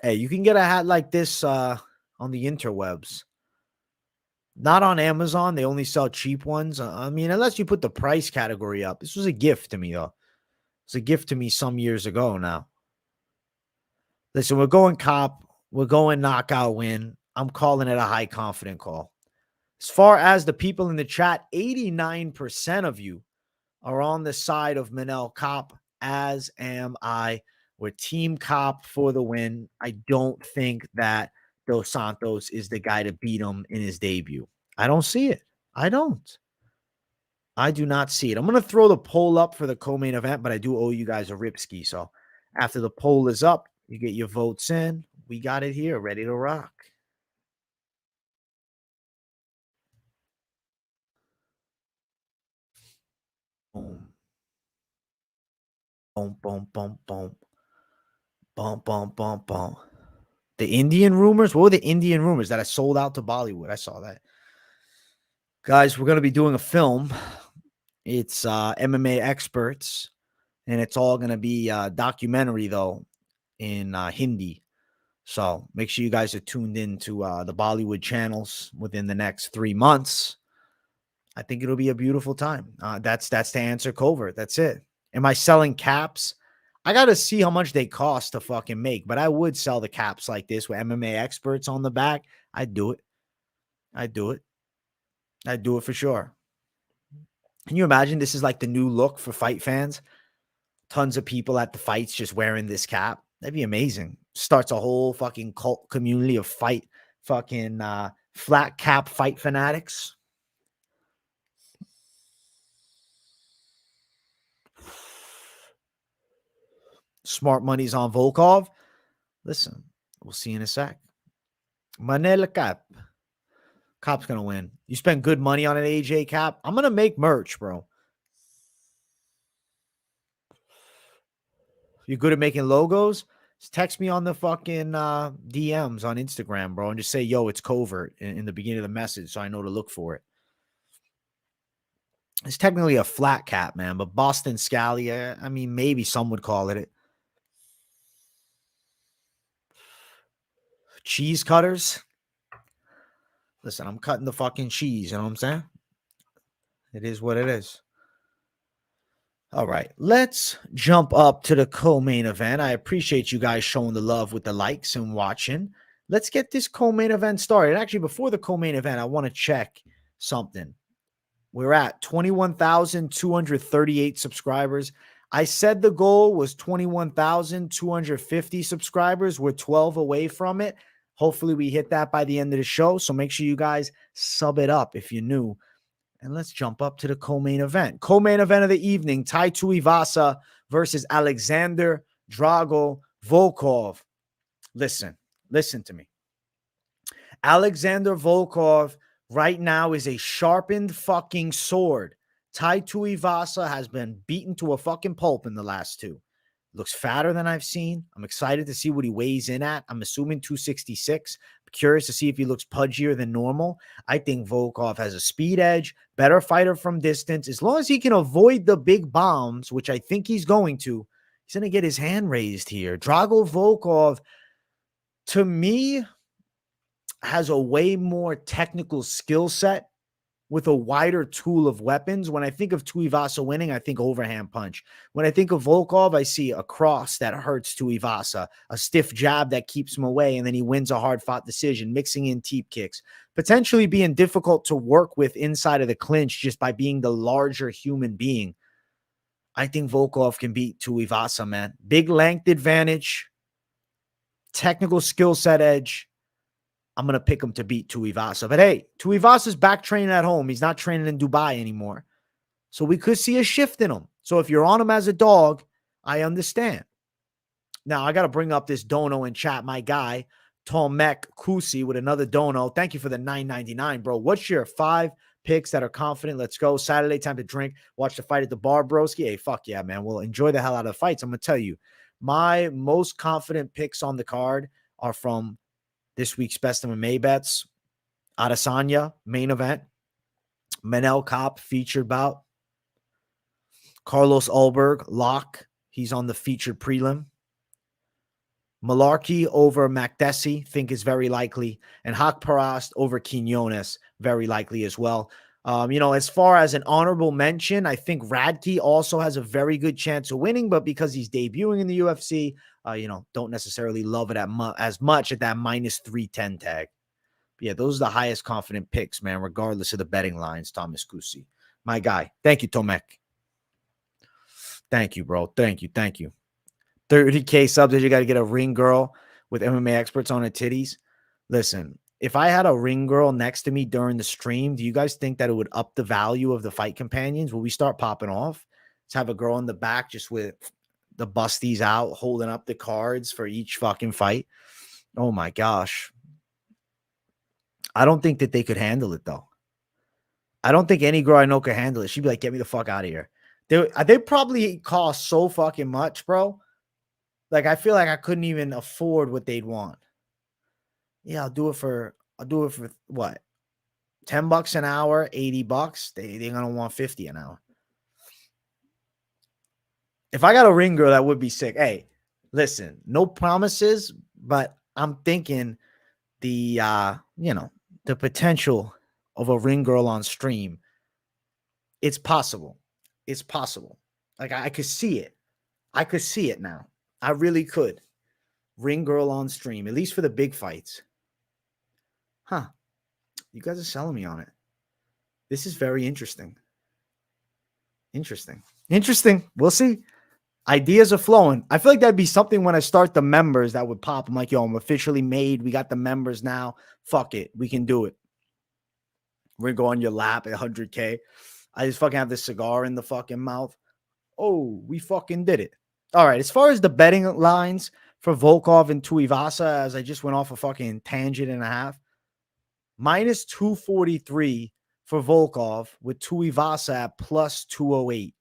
Hey, you can get a hat like this on the interwebs. Not on Amazon. They only sell cheap ones. I mean, unless you put the price category up. This was a gift to me, though. It's a gift to me some years ago now. Listen, we're going Kape. We're going knockout win. I'm calling it a high confident call. As far as the people in the chat, 89% of you are on the side of Manel Kape, as am I. We're Team Kape for the win. I don't think that Dos Santos is the guy to beat him in his debut. I don't see it. I do not see it. I'm going to throw the poll up for the co-main event, but I do owe you guys a ripski. So after the poll is up, you get your votes in. We got it here, ready to rock. Boom. Boom, boom, boom, boom. Boom, boom, boom, boom. The Indian rumors? What were the Indian rumors? That I sold out to Bollywood. I saw that. Guys, we're going to be doing a film. It's MMA experts, and it's all going to be documentary, though, in Hindi. So make sure you guys are tuned in to the Bollywood channels within the next 3 months. I think it'll be a beautiful time. That's to answer Covert. That's it. Am I selling caps? I got to see how much they cost to fucking make, but I would sell the caps like this with MMA experts on the back. I'd do it. I'd do it for sure. Can you imagine this is like the new look for fight fans? Tons of people at the fights just wearing this cap. That'd be amazing. Starts a whole fucking cult community of fucking flat cap fight fanatics. Smart money's on Volkov. Listen, we'll see in a sec. Manel Kape. Kape's going to win. You spend good money on an AJ Kape. I'm going to make merch, bro. You're good at making logos? Just text me on the fucking DMs on Instagram, bro, and just say, yo, it's Covert in the beginning of the message so I know to look for it. It's technically a flat cap, man, but Boston Scally, I mean, maybe some would call it. Cheese cutters. Listen, I'm cutting the fucking cheese. You know what I'm saying? It is what it is. All right, let's jump up to the co-main event. I appreciate you guys showing the love with the likes and watching. Let's get this co-main event started. Actually, before the co-main event, I want to check something. We're at 21,238 subscribers. I said the goal was 21,250 subscribers. We're 12 away from it. Hopefully we hit that by the end of the show. So make sure you guys sub it up if you're new. And let's jump up to the co-main event. Co-main event of the evening, Tai Tuivasa versus Alexander Drago Volkov. Listen to me. Alexander Volkov right now is a sharpened fucking sword. Tai Tuivasa has been beaten to a fucking pulp in the last two. Looks fatter than I've seen. I'm excited to see what he weighs in at. I'm assuming 266. I'm curious to see if he looks pudgier than normal. I think Volkov has a speed edge, better fighter from distance. As long as he can avoid the big bombs, which I think he's going to, he's going to get his hand raised here. Drago Volkov, to me, has a way more technical skill set with a wider tool of weapons. When I think of Tuivasa winning, I think overhand punch. When I think of Volkov, I see a cross that hurts Tuivasa, a stiff jab that keeps him away, and then he wins a hard-fought decision, mixing in teep kicks, potentially being difficult to work with inside of the clinch just by being the larger human being. I think Volkov can beat Tuivasa, man. Big length advantage, technical skill set edge. I'm going to pick him to beat Tuivasa. But hey, Tuivasa's back training at home. He's not training in Dubai anymore. So we could see a shift in him. So if you're on him as a dog, I understand. Now, I got to bring up this dono in chat. My guy, Tomek Kusi, with another dono. Thank you for the $9.99, bro. What's your 5 picks that are confident? Let's go. Saturday, time to drink. Watch the fight at the bar, broski. Hey, fuck yeah, man. We'll enjoy the hell out of the fights. I'm going to tell you, my most confident picks on the card are from this week's Best MMA bets. Adesanya, main event. Manel Kape, featured bout. Carlos Ulberg, lock. He's on the featured prelim. Mullarkey over Makdessi, think is very likely. And Haqparast over Quiñones, very likely as well. As far as an honorable mention, I think Radtke also has a very good chance of winning, but because he's debuting in the UFC, don't necessarily love it as much at that minus 310 tag. But yeah, those are the highest confident picks, man, regardless of the betting lines, Thomas Kusi. My guy. Thank you, Tomek. Thank you, bro. Thank you. 30K subs that you got to get a ring girl with MMA experts on her titties. Listen, if I had a ring girl next to me during the stream, do you guys think that it would up the value of the fight companions? Will we start popping off? Let's have a girl in the back just with the busties out, holding up the cards for each fucking fight. Oh my gosh. I don't think that they could handle it, though. I don't think any girl I know could handle it. She'd be like, get me the fuck out of here. They probably cost so fucking much, bro. Like, I feel like I couldn't even afford what they'd want. Yeah, I'll do it for what? $10 an hour, $80. They're gonna want 50 an hour. If I got a ring girl, that would be sick. Hey, listen, no promises, but I'm thinking the potential of a ring girl on stream. It's possible. It's possible. Like, I could see it. I could see it now. I really could. Ring girl on stream, at least for the big fights. Huh. You guys are selling me on it. This is very interesting. Interesting. We'll see. Ideas are flowing. I feel like that'd be something when I start the members that would pop. I'm like, yo, I'm officially made. We got the members now. Fuck it. We can do it. We're going to go on your lap at 100K. I just fucking have this cigar in the fucking mouth. Oh, we fucking did it. All right. As far as the betting lines for Volkov and Tuivasa, as I just went off a fucking tangent and a half, minus 243 for Volkov with Tuivasa at plus 208.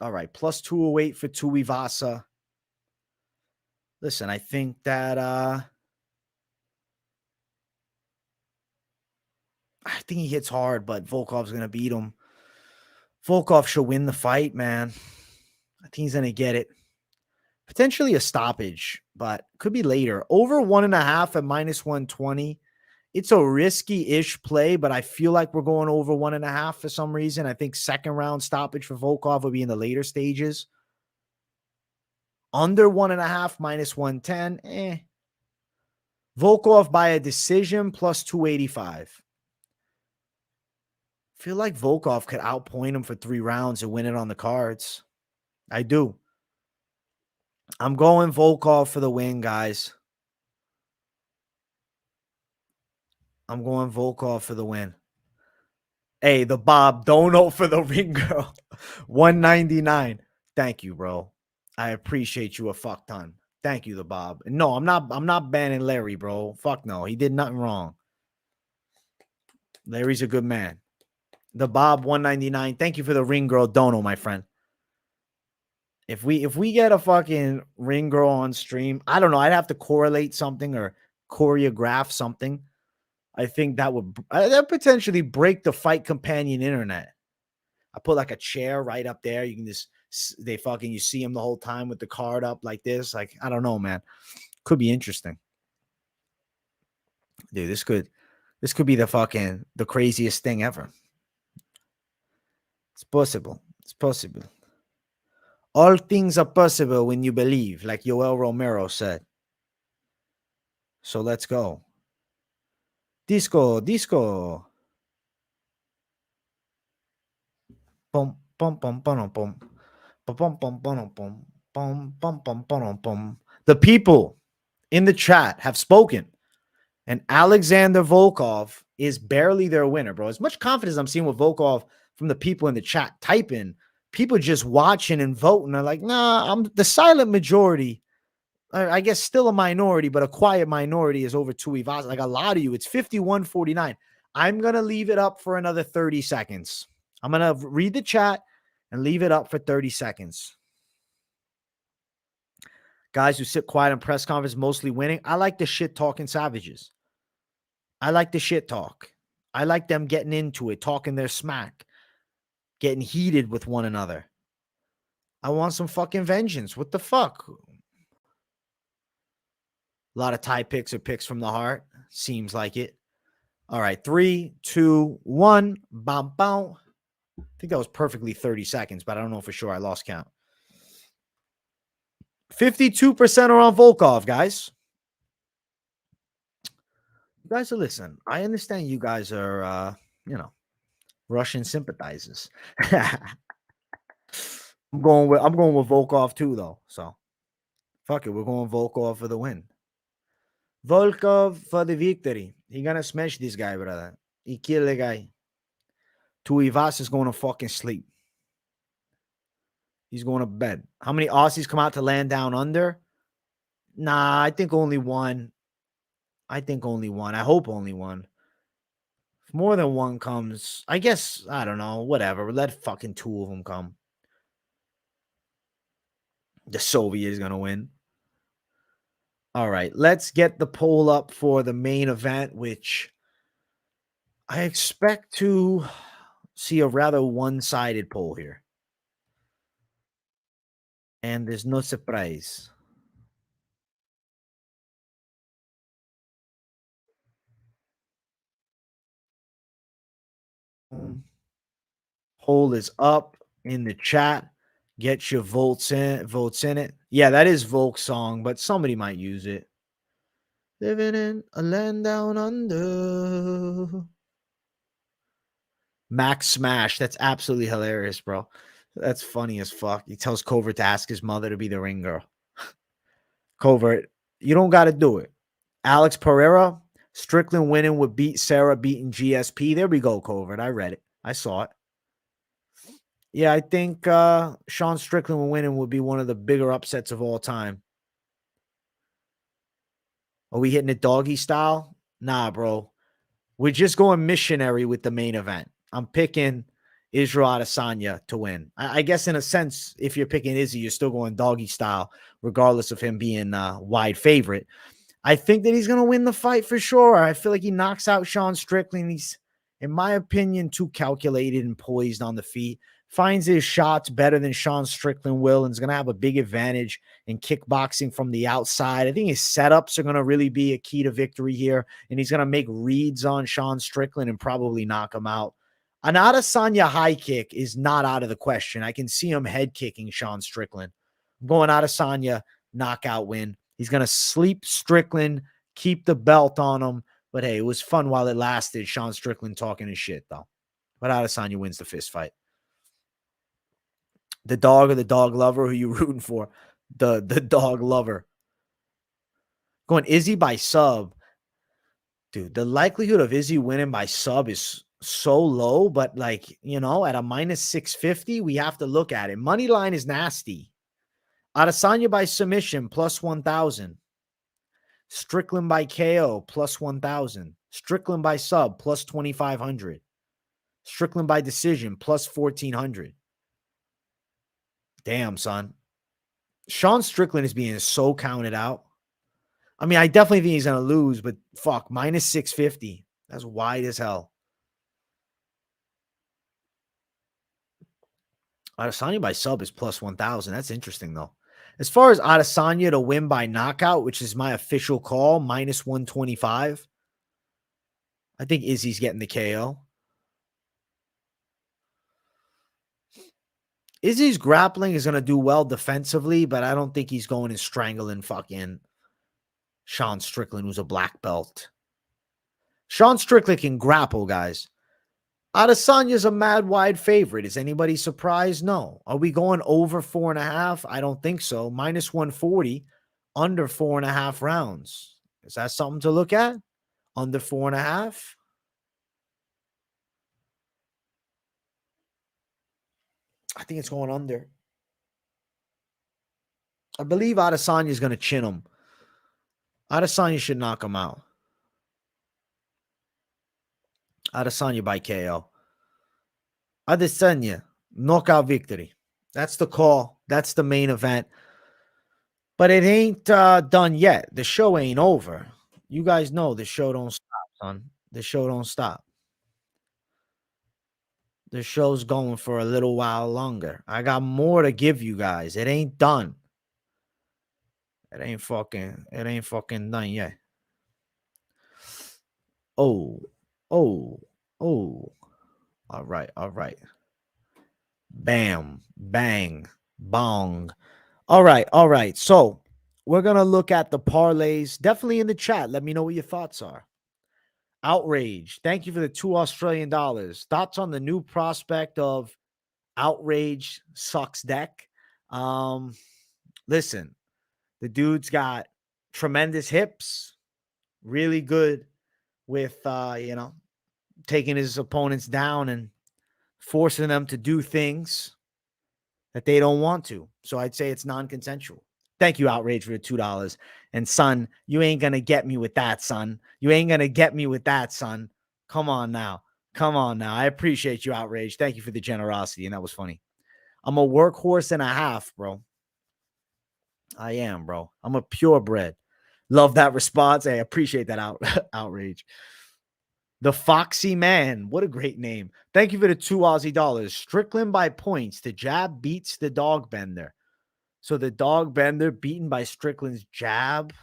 All right, plus 208 for Tuivasa. Listen, I think that I think he hits hard, but Volkov's going to beat him. Volkov should win the fight, man. I think he's going to get it. Potentially a stoppage, but could be later. Over 1.5 at minus 120. It's a risky-ish play, but I feel like we're going over 1.5 for some reason. I think second round stoppage for Volkov will be in the later stages. Under 1.5, minus 110. Volkov by a decision, plus 285. I feel like Volkov could outpoint him for 3 rounds and win it on the cards. I do. I'm going Volkov for the win, guys. I'm going Volkov for the win. Hey, the Bob Dono for the ring girl. 199. Thank you, bro. I appreciate you a fuck ton. Thank you, the Bob. No, I'm not banning Larry, bro. Fuck no. He did nothing wrong. Larry's a good man. The Bob 199. Thank you for the ring girl dono, my friend. If we get a fucking ring girl on stream, I don't know. I'd have to correlate something or choreograph something. I think that would potentially break the fight companion internet. I put like a chair right up there. You can you see him the whole time with the card up like this. Like, I don't know, man. Could be interesting. Dude, this could This could be the craziest thing ever. It's possible. It's possible. All things are possible when you believe, like Yoel Romero said. So let's go. Disco, disco. Pum, pum, pum, pum, pum. Pum, pum, pum, pum, pum. Pum, pum, pum, pum, pum. The people in the chat have spoken. And Alexander Volkov is barely their winner, bro. As much confidence I'm seeing with Volkov from the people in the chat typing, people just watching and voting are like, nah, I'm the silent majority. I guess still a minority, but a quiet minority is over Tuivasa. Like a lot of you, it's 51-49. I'm going to leave it up for another 30 seconds. I'm going to read the chat and leave it up for 30 seconds. Guys who sit quiet in press conference mostly winning. I like the shit talking savages. I like the shit talk. I like them getting into it, talking their smack, getting heated with one another. I want some fucking vengeance. What the fuck? A lot of tie picks or picks from the heart. Seems like it. All right. 3, 2, 1. Bam, bam. I think that was perfectly 30 seconds, but I don't know for sure. I lost count. 52% are on Volkov, guys. You guys are listening. I understand you guys are, Russian sympathizers. I'm going with Volkov too, though. So fuck it. We're going Volkov for the win. Volkov for the victory. He gonna smash this guy, brother. He kill the guy. Tuivasa is going to fucking sleep. He's going to bed. How many Aussies come out to land down under? Nah, I think only one. I hope only one. If more than one comes, I guess, I don't know, whatever. Let fucking 2 of them come. The Soviet is going to win. All right, let's get the poll up for the main event, which I expect to see a rather one-sided poll here. And there's no surprise. Poll is up in the chat. Get your votes in it. Yeah, that is Volk's song, but somebody might use it. Living in a land down under. Max Smash. That's absolutely hilarious, bro. That's funny as fuck. He tells Covert to ask his mother to be the ring girl. Covert, you don't got to do it. Alex Pereira, Strickland winning would beat Sarah beating GSP. There we go, Covert. I read it. I saw it. Yeah, I think Sean Strickland winning would be one of the bigger upsets of all time. Are we hitting it doggy style? Nah, bro. We're just going missionary with the main event. I'm picking Israel Adesanya to win. I guess in a sense, if you're picking Izzy, you're still going doggy style, regardless of him being a wide favorite. I think that he's going to win the fight for sure. I feel like he knocks out Sean Strickland. He's, in my opinion, too calculated and poised on the feet. Finds his shots better than Sean Strickland will, and is going to have a big advantage in kickboxing from the outside. I think his setups are going to really be a key to victory here, and he's going to make reads on Sean Strickland and probably knock him out. An Adesanya high kick is not out of the question. I can see him head kicking Sean Strickland. I'm going Adesanya knockout win. He's going to sleep Strickland, keep the belt on him. But hey, it was fun while it lasted. Sean Strickland talking his shit, though. But Adesanya wins the fist fight. The dog or the dog lover, who you rooting for? The dog lover. Going Izzy by sub. Dude, the likelihood of Izzy winning by sub is so low, but like, at a minus 650, we have to look at it. Money line is nasty. Adesanya by submission, plus 1,000. Strickland by KO, plus 1,000. Strickland by sub, plus 2,500. Strickland by decision, plus 1,400. Damn, son. Sean Strickland is being so counted out. I mean, I definitely think he's going to lose, but fuck, minus 650. That's wide as hell. Adesanya by sub is plus 1,000. That's interesting, though. As far as Adesanya to win by knockout, which is my official call, minus 125. I think Izzy's getting the KO. Izzy's grappling is going to do well defensively, but I don't think he's going and strangling fucking Sean Strickland, who's a black belt. Sean Strickland can grapple, guys. Adesanya's a mad wide favorite. Is anybody surprised? No. Are we going over 4.5? I don't think so. Minus 140, under 4.5 rounds. Is that something to look at? Under 4.5? I think it's going under. I believe Adesanya is going to chin him. Adesanya should knock him out. Adesanya by KO. Adesanya, knockout victory. That's the call. That's the main event. But it ain't done yet. The show ain't over. You guys know the show don't stop, son. The show don't stop. The show's going for a little while longer. I got more to give you guys. It ain't done. It ain't fucking done yet. Oh. All right. Bam, bang, bong. All right. So we're going to look at the parlays. Definitely in the chat. Let me know what your thoughts are. Outrage. Thank you for the $2 Australian. Thoughts on the new prospect of Outrage Sucks deck? Listen, the dude's got tremendous hips, really good with, taking his opponents down and forcing them to do things that they don't want to. So I'd say it's non-consensual. Thank you, Outrage, for the $2. And son, you ain't going to get me with that, son. You ain't going to get me with that, son. Come on now. I appreciate you, Outrage. Thank you for the generosity. And that was funny. I'm a workhorse and a half, bro. I am, bro. I'm a purebred. Love that response. I appreciate that Outrage. The Foxy Man. What a great name. Thank you for the $2 Aussie. Strickland by points. The jab beats the dog bender. So the dog bender beaten by Strickland's jab.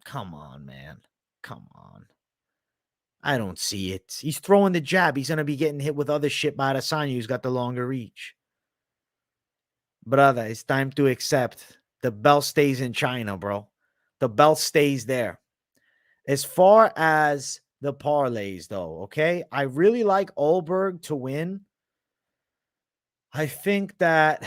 Come on, man. Come on. I don't see it. He's throwing the jab. He's going to be getting hit with other shit by Adesanya, who's got the longer reach. Brother, it's time to accept. The belt stays in China, bro. The belt stays there. As far as the parlays, though, okay? I really like Ulberg to win. I think that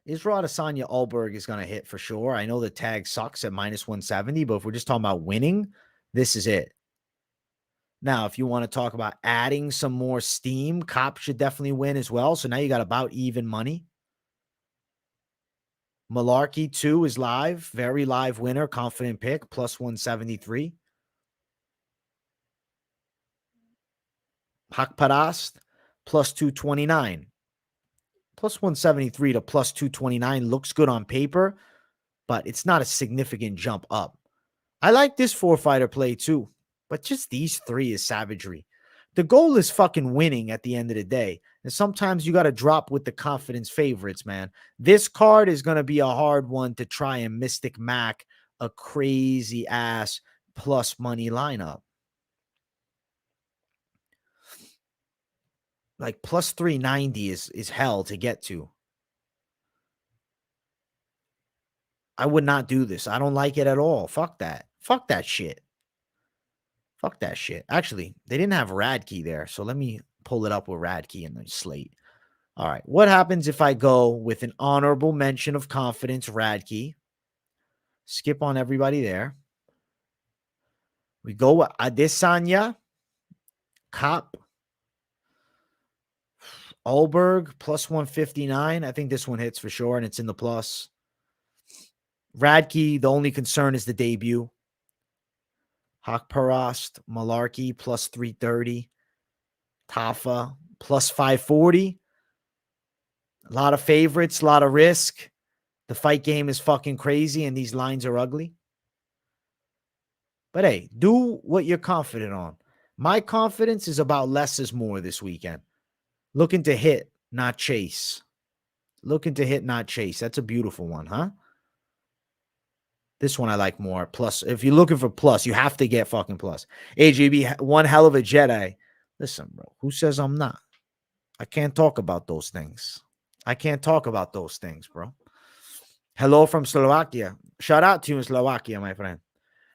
Israel Adesanya Ulberg is going to hit for sure. I know the tag sucks at minus 170, but if we're just talking about winning, this is it. Now, if you want to talk about adding some more steam, Kape should definitely win as well. So now you got about even money. Mullarkey 2 is live. Very live winner. Confident pick. Plus 173. Haqparast. Plus 229. Plus 173 to plus 229 looks good on paper, but it's not a significant jump up. I like this 4-fighter play too, but just these 3 is savagery. The goal is fucking winning at the end of the day. And sometimes you got to drop with the confidence favorites, man. This card is going to be a hard one to try and Mystic Mac a crazy ass plus money lineup. Like plus 390 is hell to get to. I would not do this. I don't like it at all. Fuck that. Fuck that shit. Fuck that shit. Actually, they didn't have Radtke there, so let me pull it up with Radtke in the slate. All right. What happens if I go with an honorable mention of confidence, Radtke? Skip on everybody there. We go with Adesanya, Kape, Ulberg, plus 159. I think this one hits for sure, and it's in the plus. Radtke, the only concern is the debut. Haqparast, Mullarkey, plus 330. Tafa, plus 540. A lot of favorites, a lot of risk. The fight game is fucking crazy, and these lines are ugly. But hey, do what you're confident on. My confidence is about less is more this weekend. Looking to hit, not chase. Looking to hit, not chase. That's a beautiful one, huh? This one I like more. Plus, if you're looking for plus, you have to get fucking plus. AJB, one hell of a Jedi. Listen, bro, who says I'm not? I can't talk about those things. I can't talk about those things, bro. Hello from Slovakia. Shout out to you in Slovakia, my friend.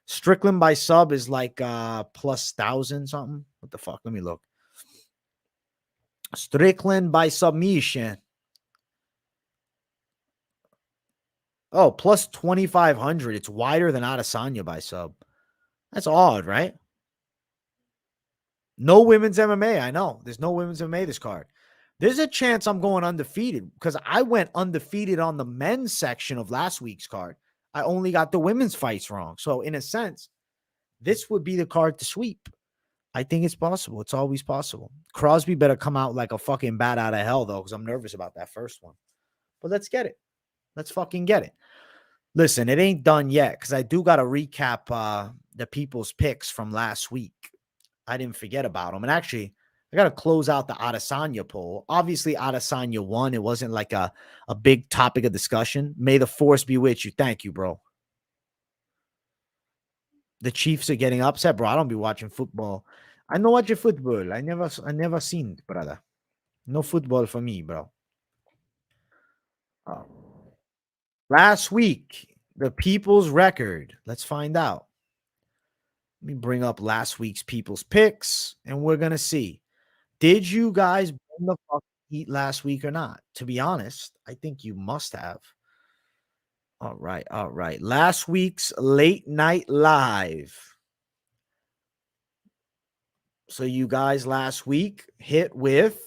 Strickland by sub is like plus 1,000 something. What the fuck? Let me look. Strickland by submission. Oh, plus 2,500. It's wider than Adesanya by sub. That's odd, right? No women's MMA. I know. There's no women's MMA this card. There's a chance I'm going undefeated because I went undefeated on the men's section of last week's card. I only got the women's fights wrong. So, in a sense, this would be the card to sweep. I think it's possible. It's always possible. Crosbie better come out like a fucking bat out of hell, though, because I'm nervous about that first one. But let's get it. Let's fucking get it. Listen, it ain't done yet because I do got to recap the people's picks from last week. I didn't forget about them. And actually, I got to close out the Adesanya poll. Obviously, Adesanya won. It wasn't like a big topic of discussion. May the force be with you. Thank you, bro. The Chiefs are getting upset, bro. I don't be watching football. I don't watch football. I never seen it, brother. No football for me, bro. Oh. Last week, the people's record. Let's find out. Let me bring up last week's people's picks, and we're going to see. Did you guys bring the fucking heat last week or not? To be honest, I think you must have. All right, all right. Last week's late night live. So you guys last week hit with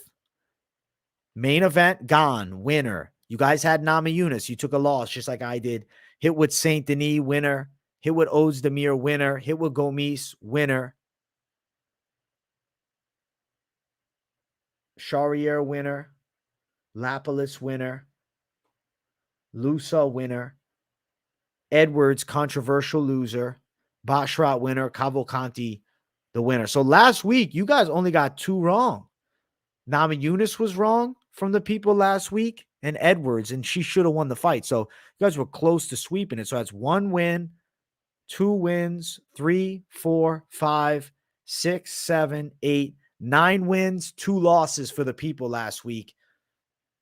main event gone, winner. You guys had Namajunas. You took a loss just like I did. Hit with Saint Denis, winner. Hit with Ozdemir, winner. Hit with Gomis, winner. Charrier, winner. Lapalus, winner. Lusa, winner. Edwards, controversial loser. Bashrat, winner. Cavalcanti, the winner. So last week, you guys only got 2 wrong. Namajunas was wrong from the people last week, and Edwards, and she should have won the fight. So you guys were close to sweeping it. So that's 1 win, 2 wins, 3, 4, 5, 6, 7, 8, 9 wins, 2 losses for the people last week.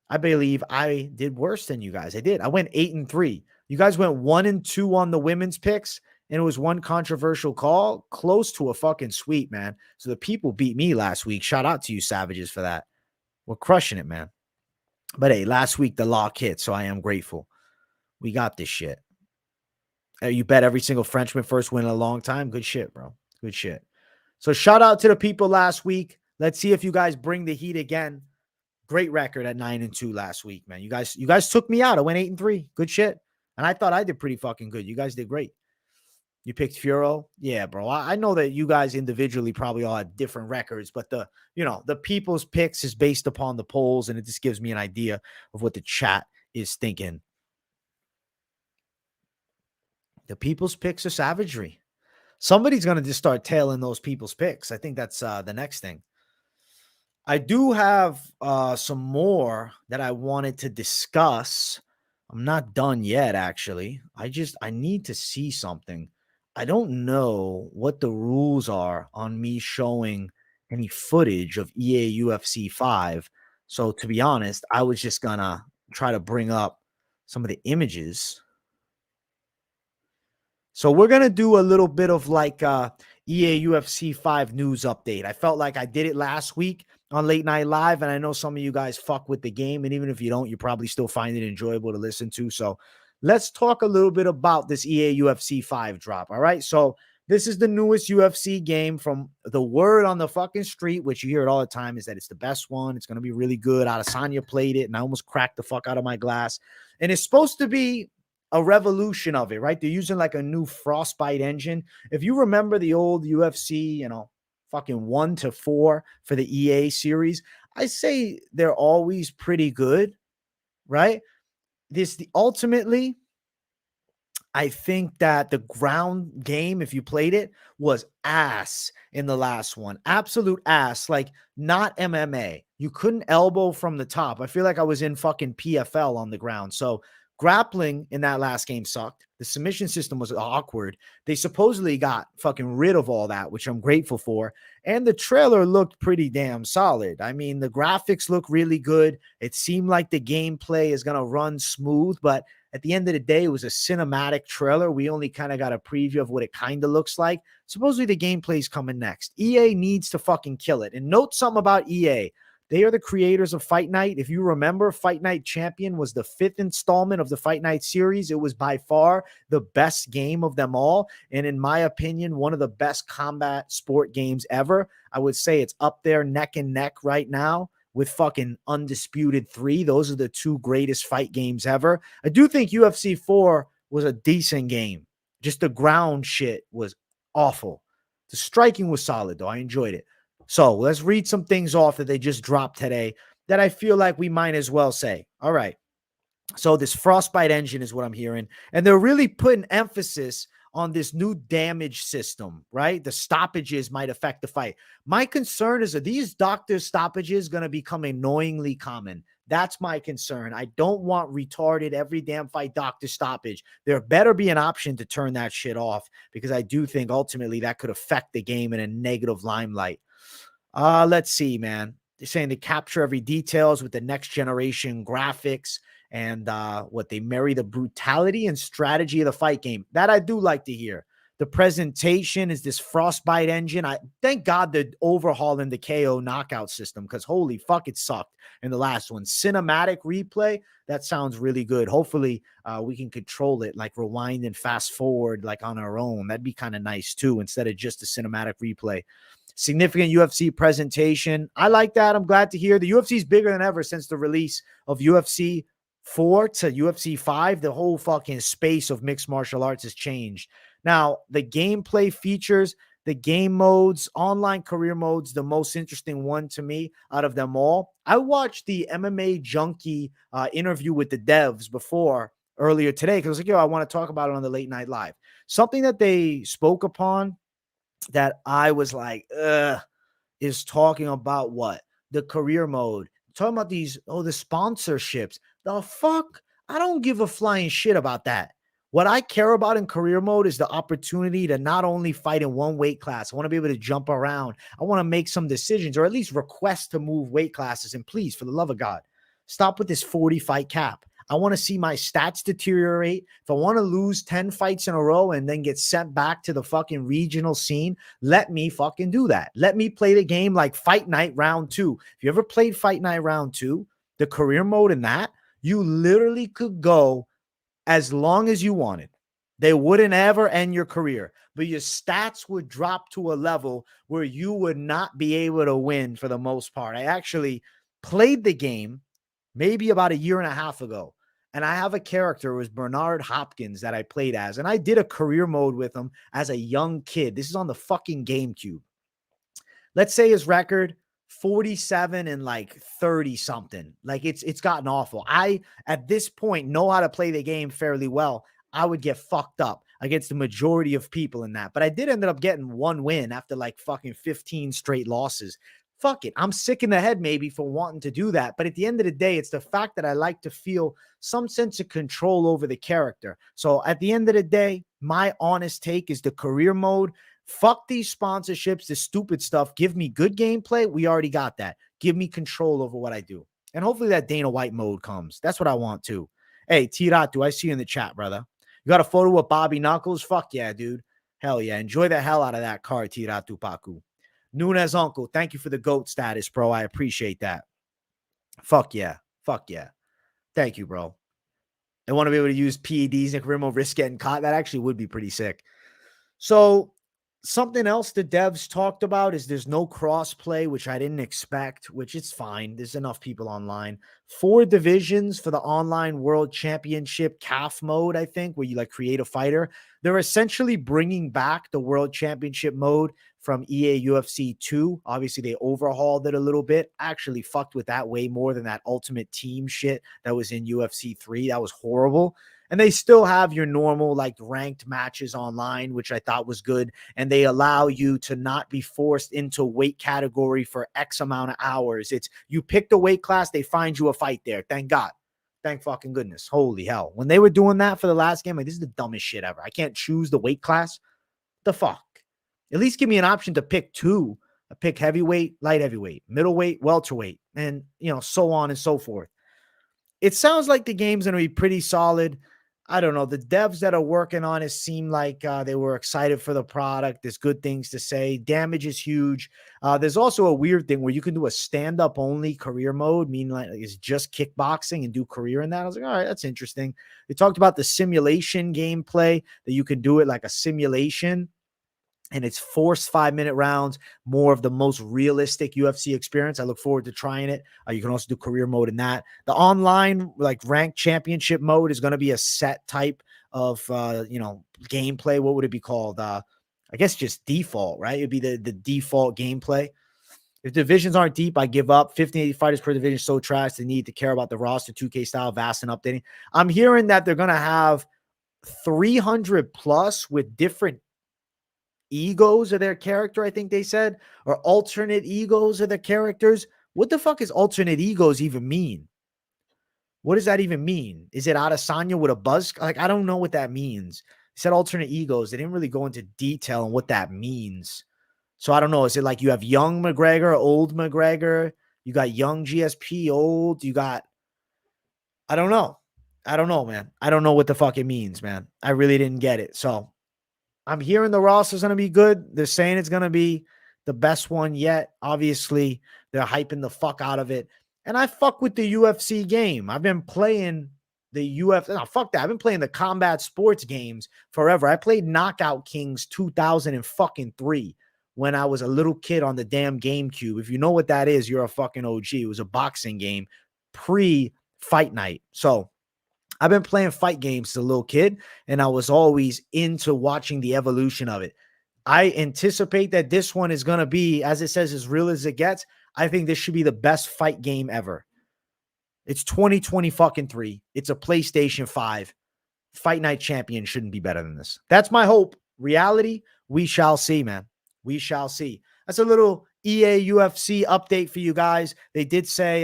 I believe I did worse than you guys. I did. I went 8-3. You guys went 1-2 on the women's picks, and it was 1 controversial call, close to a fucking sweep, man. So the people beat me last week. Shout out to you, Savages, for that. We're crushing it, man. But hey, last week the lock hit, so I am grateful. We got this shit. You bet every single Frenchman first win in a long time. Good shit, bro. Good shit. So shout out to the people last week. Let's see if you guys bring the heat again. Great record at 9-2 last week, man. You guys took me out. I went 8-3. Good shit. And I thought I did pretty fucking good. You guys did great. You picked Furo. Yeah, bro. I know that you guys individually probably all had different records, but the people's picks is based upon the polls, and it just gives me an idea of what the chat is thinking. The people's picks are savagery. Somebody's going to just start tailing those people's picks. I think that's the next thing. I do have some more that I wanted to discuss. I'm not done yet, actually. I need to see something. I don't know what the rules are on me showing any footage of EA UFC 5. So to be honest, I was just going to try to bring up some of the images. So we're going to do a little bit of like EA UFC 5 news update. I felt like I did it last week on Late Night Live, and I know some of you guys fuck with the game, and even if you don't, you probably still find it enjoyable to listen to. So let's talk a little bit about this EA UFC 5 drop, all right? So this is the newest UFC game. From the word on the fucking street, which you hear it all the time, is that it's the best one. It's going to be really good. Adesanya played it, and I almost cracked the fuck out of my glass. And it's supposed to be a revolution of it, right? They're using like a new Frostbite engine. If you remember the old UFC, fucking 1 to 4 for the EA series, I say they're always pretty good, right? Ultimately, I think that the ground game, if you played it, was ass in the last one. Absolute ass, like not MMA. You couldn't elbow from the top. I feel like I was in fucking PFL on the ground. So Grappling in that last game sucked. The submission system was awkward. They supposedly got fucking rid of all that, which I'm grateful for. And the trailer looked pretty damn solid. I mean, the graphics look really good. It seemed like the gameplay is going to run smooth, but at the end of the day, it was a cinematic trailer. We only kind of got a preview of what it kind of looks like. Supposedly the gameplay is coming next. EA needs to fucking kill it. And note something about EA. They are the creators of Fight Night. If you remember, Fight Night Champion was the 5th installment of the Fight Night series. It was by far the best game of them all. And in my opinion, one of the best combat sport games ever. I would say it's up there neck and neck right now with fucking Undisputed 3. Those are the 2 greatest fight games ever. I do think UFC 4 was a decent game. Just the ground shit was awful. The striking was solid, though. I enjoyed it. So let's read some things off that they just dropped today that I feel like we might as well say. All right. So this Frostbite engine is what I'm hearing. And they're really putting emphasis on this new damage system, right? The stoppages might affect the fight. My concern is, are these doctor stoppages going to become annoyingly common? That's my concern. I don't want retarded every damn fight doctor stoppage. There better be an option to turn that shit off, because I do think ultimately that could affect the game in a negative limelight. Let's see, man. They're saying they capture every details with the next generation graphics and what they marry the brutality and strategy of the fight game. That I do like to hear. The presentation is this Frostbite engine. I thank God they're overhauling the KO knockout system, because holy fuck, it sucked in the last one. Cinematic replay, that sounds really good. Hopefully we can control it, like rewind and fast forward like on our own. That'd be kind of nice too, instead of just a cinematic replay. Significant UFC presentation. I like that. I'm glad to hear the UFC is bigger than ever since the release of UFC 4 to UFC 5. The whole fucking space of mixed martial arts has changed. Now, the gameplay features, the game modes, online career modes, the most interesting one to me out of them all. I watched the MMA Junkie interview with the devs earlier today, because I was like, yo, I want to talk about it on the Late Night Live. Something that they spoke upon that I was like, is talking about what? The career mode. Talking about these, the sponsorships. The fuck? I don't give a flying shit about that. What I care about in career mode is the opportunity to not only fight in one weight class. I want to be able to jump around. I want to make some decisions, or at least request to move weight classes. And please, for the love of God, stop with this 40 fight cap. I want to see my stats deteriorate. If I want to lose 10 fights in a row and then get sent back to the fucking regional scene, let me fucking do that. Let me play the game like Fight Night Round 2. If you ever played Fight Night Round 2, the career mode in that, you literally could go as long as you wanted. They wouldn't ever end your career, but your stats would drop to a level where you would not be able to win for the most part. I actually played the game maybe about a year and a half ago. And I have a character, it was Bernard Hopkins, that I played as. And I did a career mode with him as a young kid. This is on the fucking GameCube. Let's say his record, 47 and like 30 something. Like it's gotten awful. I, at this point, know how to play the game fairly well. I would get fucked up against the majority of people in that. But I did end up getting one win after like fucking 15 straight losses. Fuck it. I'm sick in the head maybe for wanting to do that. But at the end of the day, it's the fact that I like to feel some sense of control over the character. So at the end of the day, my honest take is the career mode. Fuck these sponsorships, this stupid stuff. Give me good gameplay. We already got that. Give me control over what I do. And hopefully that Dana White mode comes. That's what I want too. Hey, T-Dot, I see you in the chat, brother. You got a photo with Bobby Knuckles? Fuck yeah, dude. Hell yeah. Enjoy the hell out of that card, T-Dot Tupacu. Nunez Uncle, thank you for the GOAT status, bro. I appreciate that. Fuck yeah. Fuck yeah. Thank you, bro. I want to be able to use PEDs and career mode, risk getting caught. That actually would be pretty sick. So something else the devs talked about is there's no cross-play, which I didn't expect, which it's fine. There's enough people online. 4 divisions for the online world championship CAF mode, I think, where you like create a fighter. They're essentially bringing back the world championship mode from EA UFC 2. Obviously, they overhauled it a little bit. I actually fucked with that way more than that ultimate team shit that was in UFC 3. That was horrible. And they still have your normal like ranked matches online, which I thought was good. And they allow you to not be forced into weight category for X amount of hours. It's you pick the weight class, they find you a fight there. Thank God. Thank fucking goodness. Holy hell. When they were doing that for the last game, like, this is the dumbest shit ever. I can't choose the weight class. The fuck? At least give me an option to pick two. I pick heavyweight, light heavyweight, middleweight, welterweight, and, so on and so forth. It sounds like the game's going to be pretty solid. I don't know. The devs that are working on it seem like they were excited for the product. There's good things to say. Damage is huge. There's also a weird thing where you can do a stand-up only career mode, meaning like it's just kickboxing and do career in that. I was like, all right, that's interesting. They talked about the simulation gameplay, that you can do it like a simulation. And it's forced 5-minute rounds, more of the most realistic UFC experience. I look forward to trying it. You can also do career mode in that. The online, like, ranked championship mode is going to be a set type of, gameplay. What would it be called? I guess just default, right? It'd be the default gameplay. If divisions aren't deep, I give up. 50-80 fighters per division, so trash. They need to care about the roster, 2K style, vast and updating. I'm hearing that they're going to have 300 plus with different egos of their character, I think they said, or alternate egos of their characters. What the fuck is alternate egos even mean? What does that even mean? Is it Adesanya with a buzz? Like, I don't know what that means. He said alternate egos. They didn't really go into detail on what that means. So I don't know. Is it like you have young McGregor, old McGregor? You got young GSP, old? You got, I don't know. I don't know, man. I don't know what the fuck it means, man. I really didn't get it. So I'm hearing the roster's going to be good. They're saying it's going to be the best one yet. Obviously, they're hyping the fuck out of it. And I fuck with the UFC game. I've been playing the UFC. No, fuck that. I've been playing the combat sports games forever. I played Knockout Kings 2003 when I was a little kid on the damn GameCube. If you know what that is, you're a fucking OG. It was a boxing game pre-fight night. So I've been playing fight games as a little kid, and I was always into watching the evolution of it. I anticipate that this one is going to be, as it says, as real as it gets. I think this should be the best fight game ever. It's 2023. It's a PlayStation 5. Fight Night Champion shouldn't be better than this. That's my hope. Reality, we shall see, man. We shall see. That's a little EA UFC update for you guys. They did say,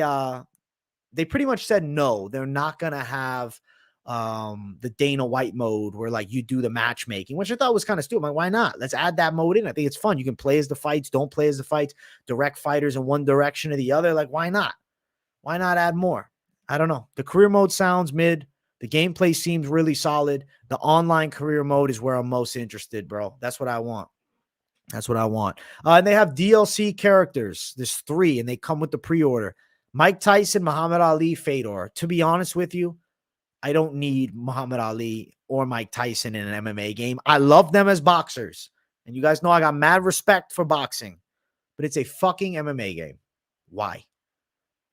they pretty much said no, they're not going to have the Dana White mode where, like, you do the matchmaking, which I thought was kind of stupid. Like, why not? Let's add that mode in. I think it's fun. You can play as the fights, don't play as the fights, direct fighters in one direction or the other. Like, why not? Why not add more? I don't know. The career mode sounds mid. The gameplay seems really solid. The online career mode is where I'm most interested, bro. That's what I want. That's what I want. And they have DLC characters. There's 3, and they come with the pre-order. Mike Tyson, Muhammad Ali, Fedor. To be honest with you, I don't need Muhammad Ali or Mike Tyson in an MMA game. I love them as boxers. And you guys know I got mad respect for boxing. But it's a fucking MMA game. Why?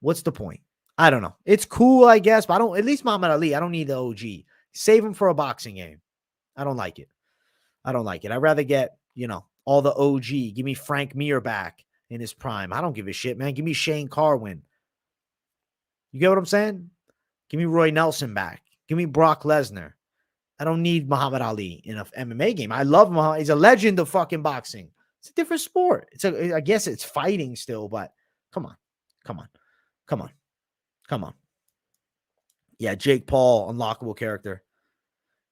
What's the point? I don't know. It's cool, I guess, but at least Muhammad Ali, I don't need the OG. Save him for a boxing game. I don't like it. I'd rather get, all the OG. Give me Frank Mir back in his prime. I don't give a shit, man. Give me Shane Carwin. You get what I'm saying? Give me Roy Nelson back. Give me Brock Lesnar. I don't need Muhammad Ali in an MMA game. I love Muhammad. He's a legend of fucking boxing. It's a different sport. I guess it's fighting still, but come on. Yeah, Jake Paul, unlockable character.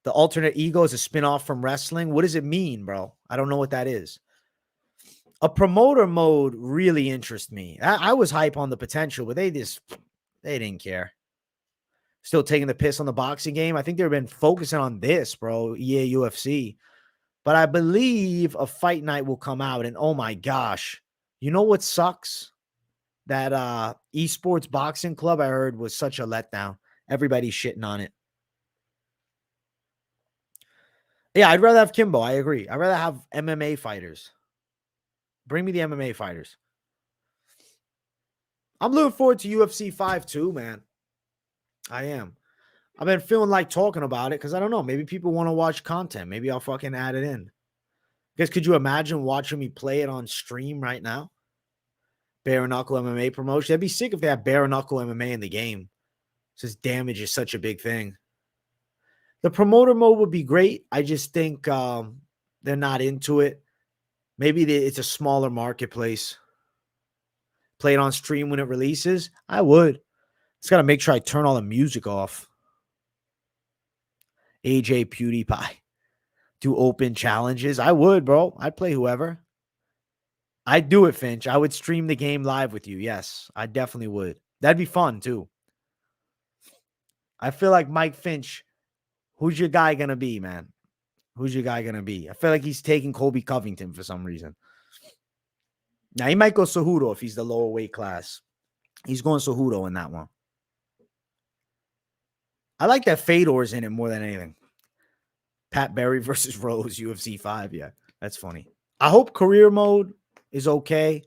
The alternate ego is a spinoff from wrestling. What does it mean, bro? I don't know what that is. A promoter mode really interests me. I was hype on the potential, but they didn't care. Still taking the piss on the boxing game. I think they've been focusing on this, bro. EA UFC. But I believe a fight night will come out. And oh my gosh. You know what sucks? That esports boxing club I heard was such a letdown. Everybody's shitting on it. Yeah, I'd rather have Kimbo. I agree. I'd rather have MMA fighters. Bring me the MMA fighters. I'm looking forward to UFC 5 too, man. I am. I've been feeling like talking about it because I don't know. Maybe people want to watch content. Maybe I'll fucking add it in. Guys, could you imagine watching me play it on stream right now? Bare knuckle MMA promotion. That'd be sick if they had bare knuckle MMA in the game. Since damage is such a big thing. The promoter mode would be great. I just think they're not into it. Maybe it's a smaller marketplace. Play it on stream when it releases. I would. Just got to make sure I turn all the music off. AJ PewDiePie. Do open challenges. I would, bro. I'd play whoever. I'd do it, Finch. I would stream the game live with you. Yes, I definitely would. That'd be fun, too. I feel like Mike Finch, who's your guy going to be, man? Who's your guy going to be? I feel like he's taking Colby Covington for some reason. Now, he might go Cejudo if he's the lower weight class. He's going Cejudo in that one. I like that Fedor's in it more than anything. Pat Berry versus Rose, UFC 5. Yeah, that's funny. I hope career mode is okay,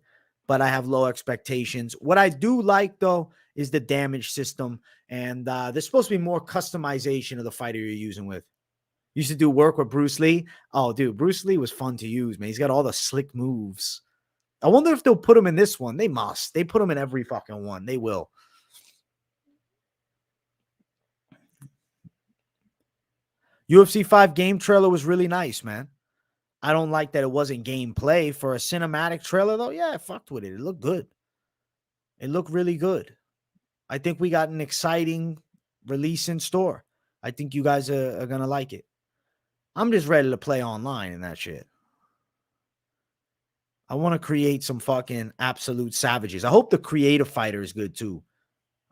but I have low expectations. What I do like, though, is the damage system. And there's supposed to be more customization of the fighter you're using with. Used to do work with Bruce Lee. Oh, dude, Bruce Lee was fun to use, man. He's got all the slick moves. I wonder if they'll put him in this one. They must. They put him in every fucking one. They will. UFC 5 game trailer was really nice, man. I don't like that it wasn't gameplay. For a cinematic trailer, though, yeah, I fucked with it. It looked good. It looked really good. I think we got an exciting release in store. I think you guys are going to like it. I'm just ready to play online and that shit. I want to create some fucking absolute savages. I hope the creative fighter is good too.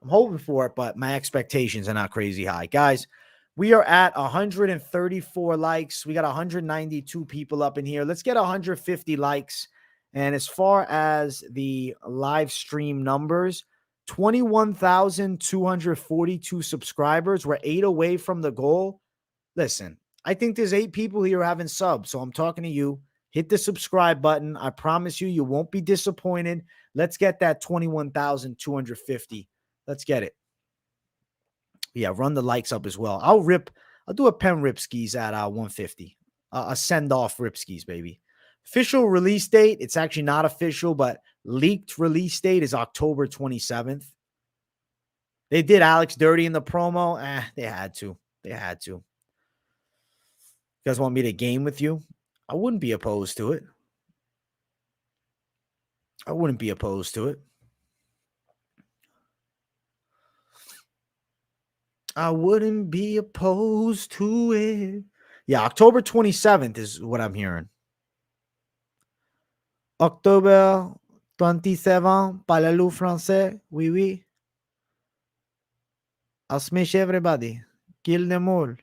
I'm hoping for it, but my expectations are not crazy high. Guys, we are at 134 likes. We got 192 people up in here. Let's get 150 likes. And as far as the live stream numbers, 21,242 subscribers. We're 8 away from the goal. Listen, I think there's 8 people here who haven't subbed, so I'm talking to you. Hit the subscribe button. I promise you, you won't be disappointed. Let's get that 21,250. Let's get it. Yeah, run the likes up as well. I'll do a pen Ripskis at 150. A send-off Ripskis, baby. Official release date, it's actually not official, but leaked release date is October 27th. They did Alex dirty in the promo. They had to. They had to. You guys want me to game with you? I wouldn't be opposed to it. I wouldn't be opposed to it. I wouldn't be opposed to it. Yeah, October 27th is what I'm hearing. October 27, parlez-vous français? Oui, oui. I'll smash everybody. Kill them all.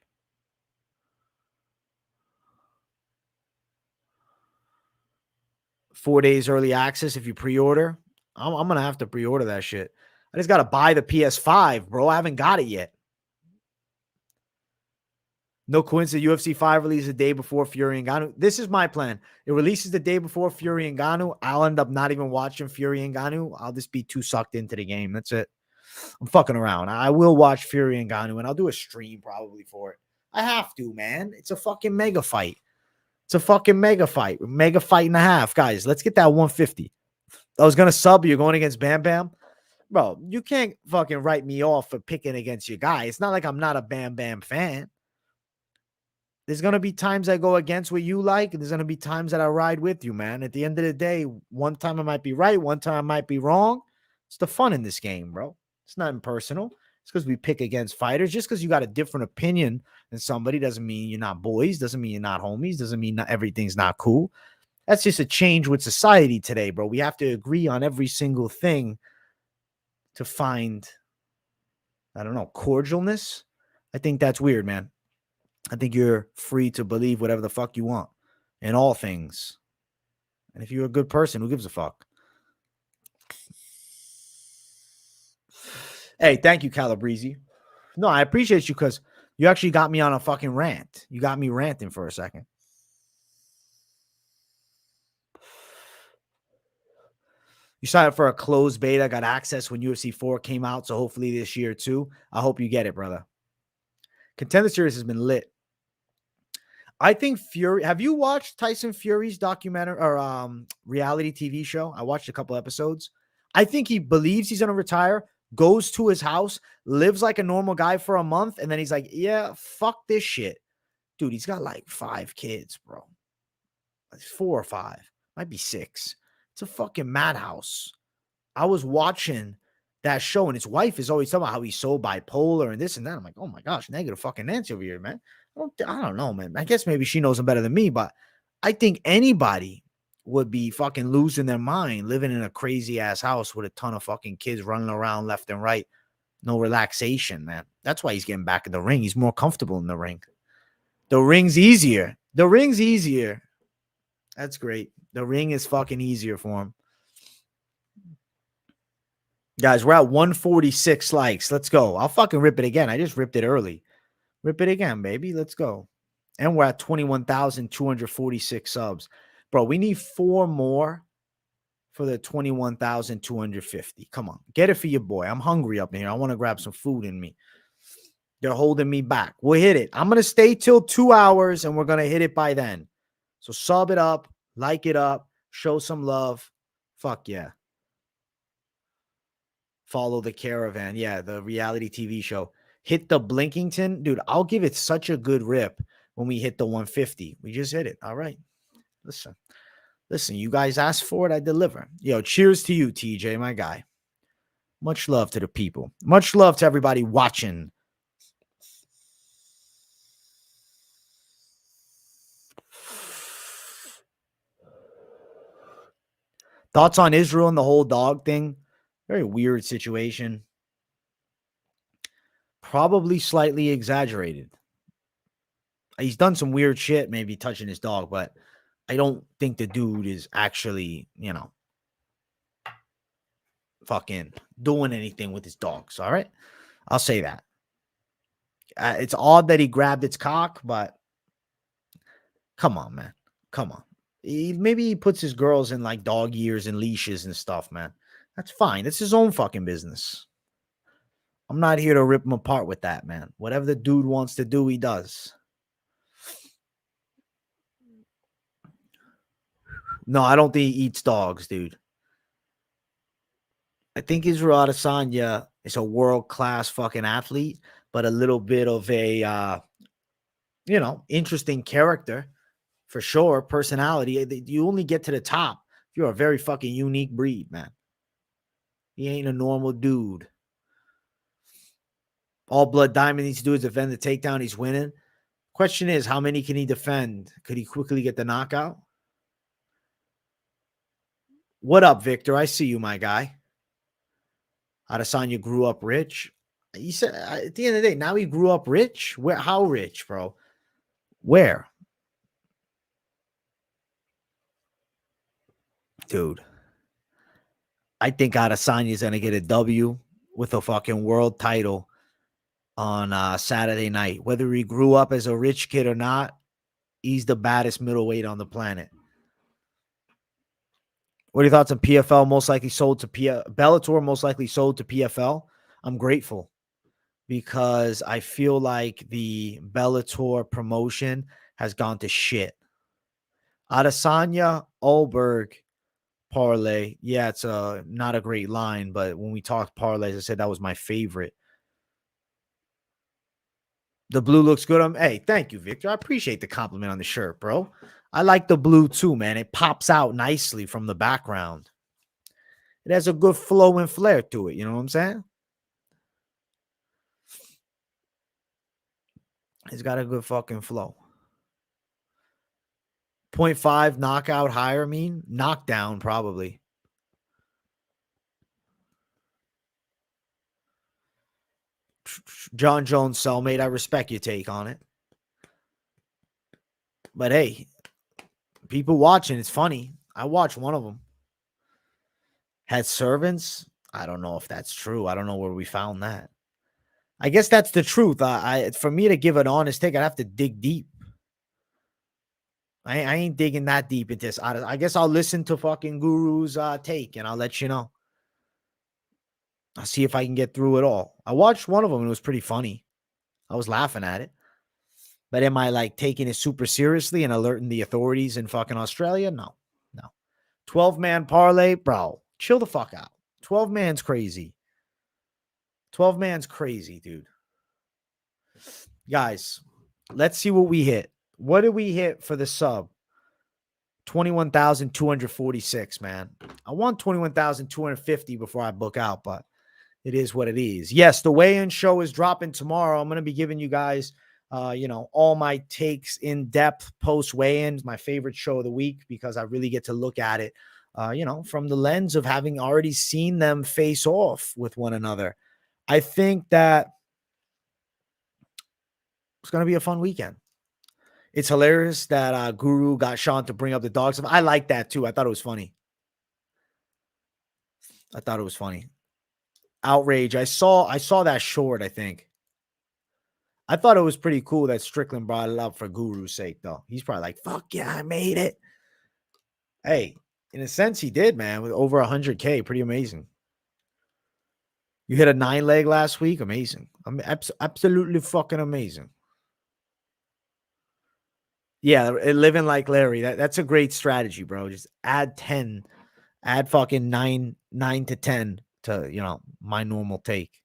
$4 days early access if you pre-order. I'm going to have to pre-order that shit. I just got to buy the PS5, bro. I haven't got it yet. No coincidence, UFC 5 releases the day before Fury and Ngannou. This is my plan. It releases the day before Fury and Ngannou. I'll end up not even watching Fury and Ngannou. I'll just be too sucked into the game. That's it. I'm fucking around. I will watch Fury and Ngannou, and I'll do a stream probably for it. I have to, man. It's a fucking mega fight. It's a fucking mega fight. Mega fight and a half. Guys, let's get that 150. I was going to sub. You're going against Bam Bam. Bro, you can't fucking write me off for picking against your guy. It's not like I'm not a Bam Bam fan. There's going to be times I go against what you like, and there's going to be times that I ride with you, man. At the end of the day, one time I might be right, one time I might be wrong. It's the fun in this game, bro. It's not impersonal. It's because we pick against fighters. Just because you got a different opinion than somebody doesn't mean you're not boys, doesn't mean you're not homies, doesn't mean not everything's not cool. That's just a change with society today, bro. We have to agree on every single thing to find, I don't know, cordialness. I think that's weird, man. I think you're free to believe whatever the fuck you want in all things. And if you're a good person, who gives a fuck? Hey, thank you, Calabrese. No, I appreciate you because you actually got me on a fucking rant. You got me ranting for a second. You signed up for a closed beta, got access when UFC 4 came out, so hopefully this year too. I hope you get it, brother. Contender Series has been lit. I think Fury. Have you watched Tyson Fury's documentary or reality TV show? I watched a couple episodes. I think he believes he's going to retire, goes to his house, lives like a normal guy for a month, and then he's like, yeah, fuck this shit. Dude, he's got like 5 kids, bro. 4 or 5. Might be 6. It's a fucking madhouse. I was watching that show. And his wife is always talking about how he's so bipolar and this and that. I'm like, oh my gosh, negative fucking Nancy over here, man. I don't know, man. I guess maybe she knows him better than me, but I think anybody would be fucking losing their mind living in a crazy ass house with a ton of fucking kids running around left and right. No relaxation, man. That's why he's getting back in the ring. He's more comfortable in the ring. The ring's easier. The ring's easier. That's great. The ring is fucking easier for him. Guys, we're at 146 likes. Let's go. I'll fucking rip it again. I just ripped it early. Rip it again, baby. Let's go. And we're at 21,246 subs. Bro, we need 4 more for the 21,250. Come on. Get it for your boy. I'm hungry up in here. I want to grab some food in me. They're holding me back. We'll hit it. I'm going to stay till 2 hours, and we're going to hit it by then. So sub it up. Like it up. Show some love. Fuck yeah. Follow the Caravan. Yeah, the reality TV show. Hit the Blinkington. Dude, I'll give it such a good rip when we hit the 150. We just hit it. All right. Listen, you guys asked for it. I deliver. Yo, cheers to you, TJ, my guy. Much love to the people. Much love to everybody watching. Thoughts on Israel and the whole dog thing? Very weird situation. Probably slightly exaggerated. He's done some weird shit, maybe touching his dog, but I don't think the dude is actually, fucking doing anything with his dogs. All right. I'll say that. It's odd that he grabbed its cock, but come on, man. Come on. Maybe he puts his girls in like dog ears and leashes and stuff, man. That's fine. It's his own fucking business. I'm not here to rip him apart with that, man. Whatever the dude wants to do, he does. No, I don't think he eats dogs, dude. I think Israel Adesanya is a world-class fucking athlete, but a little bit of a, interesting character for sure. Personality. You only get to the top if you're a very fucking unique breed, man. He ain't a normal dude. All Blood Diamond needs to do is defend the takedown. He's winning. Question is, how many can he defend? Could he quickly get the knockout? What up, Victor? I see you, my guy. Adesanya grew up rich. He said at the end of the day, now he grew up rich? Where? How rich, bro? Where? Dude. I think Adesanya is going to get a W with a fucking world title on Saturday night. Whether he grew up as a rich kid or not, he's the baddest middleweight on the planet. What are your thoughts on PFL most likely sold to Bellator most likely sold to PFL? I'm grateful because I feel like the Bellator promotion has gone to shit. Adesanya, Ulberg, parlay. Yeah, it's not a great line, but when we talked parlays, I said that was my favorite. The blue looks good. Hey, thank you, Victor. I appreciate the compliment on the shirt, bro. I like the blue too, man. It pops out nicely from the background. It has a good flow and flair to it. You know what I'm saying? It's got a good fucking flow. 0.5 knockout higher mean? Knockdown, probably. John Jones, cellmate. I respect your take on it. But hey, people watching, it's funny. I watched one of them. Had servants. I don't know if that's true. I don't know where we found that. I guess that's the truth. For me to give an honest take, I'd have to dig deep. I ain't digging that deep into this. I guess I'll listen to fucking Guru's take and I'll let you know. I'll see if I can get through it all. I watched one of them and it was pretty funny. I was laughing at it. But am I like taking it super seriously and alerting the authorities in fucking Australia? No. 12-man parlay, bro. Chill the fuck out. 12-man's crazy. 12-man's crazy, dude. Guys, let's see what we hit. What did we hit for the sub? 21,246, man. I want 21,250 before I book out, but It is what it is. Yes, the weigh-in show is dropping tomorrow. I'm going to be giving you guys, all my takes in depth post weigh-ins, my favorite show of the week, because I really get to look at it, from the lens of having already seen them face off with one another. I think that it's going to be a fun weekend. It's hilarious that Guru got Sean to bring up the dog stuff. I like that too. I thought it was funny. Outrage. I saw that short, I think. I thought it was pretty cool that Strickland brought it up for Guru's sake, though. He's probably like, fuck yeah, I made it. Hey, in a sense, he did, man, with over 100K. Pretty amazing. You hit a 9-leg last week. Amazing. Absolutely fucking amazing. Yeah, living like Larry. That's a great strategy, bro. Just add 10. Add fucking 9 to 10 to, my normal take.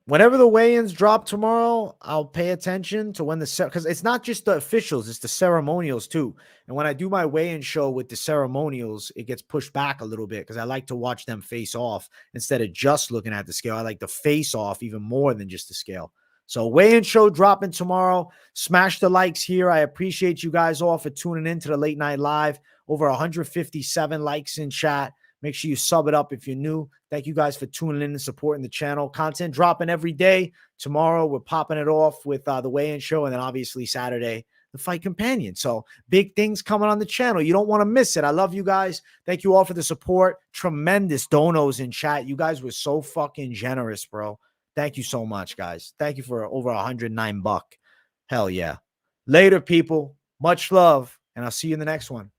Whenever the weigh-ins drop tomorrow, I'll pay attention to when because it's not just the officials, it's the ceremonials too. And when I do my weigh-in show with the ceremonials, it gets pushed back a little bit because I like to watch them face off instead of just looking at the scale. I like to face off even more than just the scale. So weigh-in show dropping tomorrow. Smash the likes here. I appreciate you guys all for tuning in to the late night live. Over 157 likes in chat. Make sure you sub it up if you're new. Thank you guys for tuning in and supporting the channel. Content dropping every day. Tomorrow, we're popping it off with the weigh-in show. And then obviously Saturday, the fight companion. So big things coming on the channel. You don't want to miss it. I love you guys. Thank you all for the support. Tremendous donos in chat. You guys were so fucking generous, bro. Thank you so much, guys. Thank you for over $109. Hell yeah. Later, people. Much love. And I'll see you in the next one.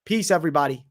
Peace, everybody.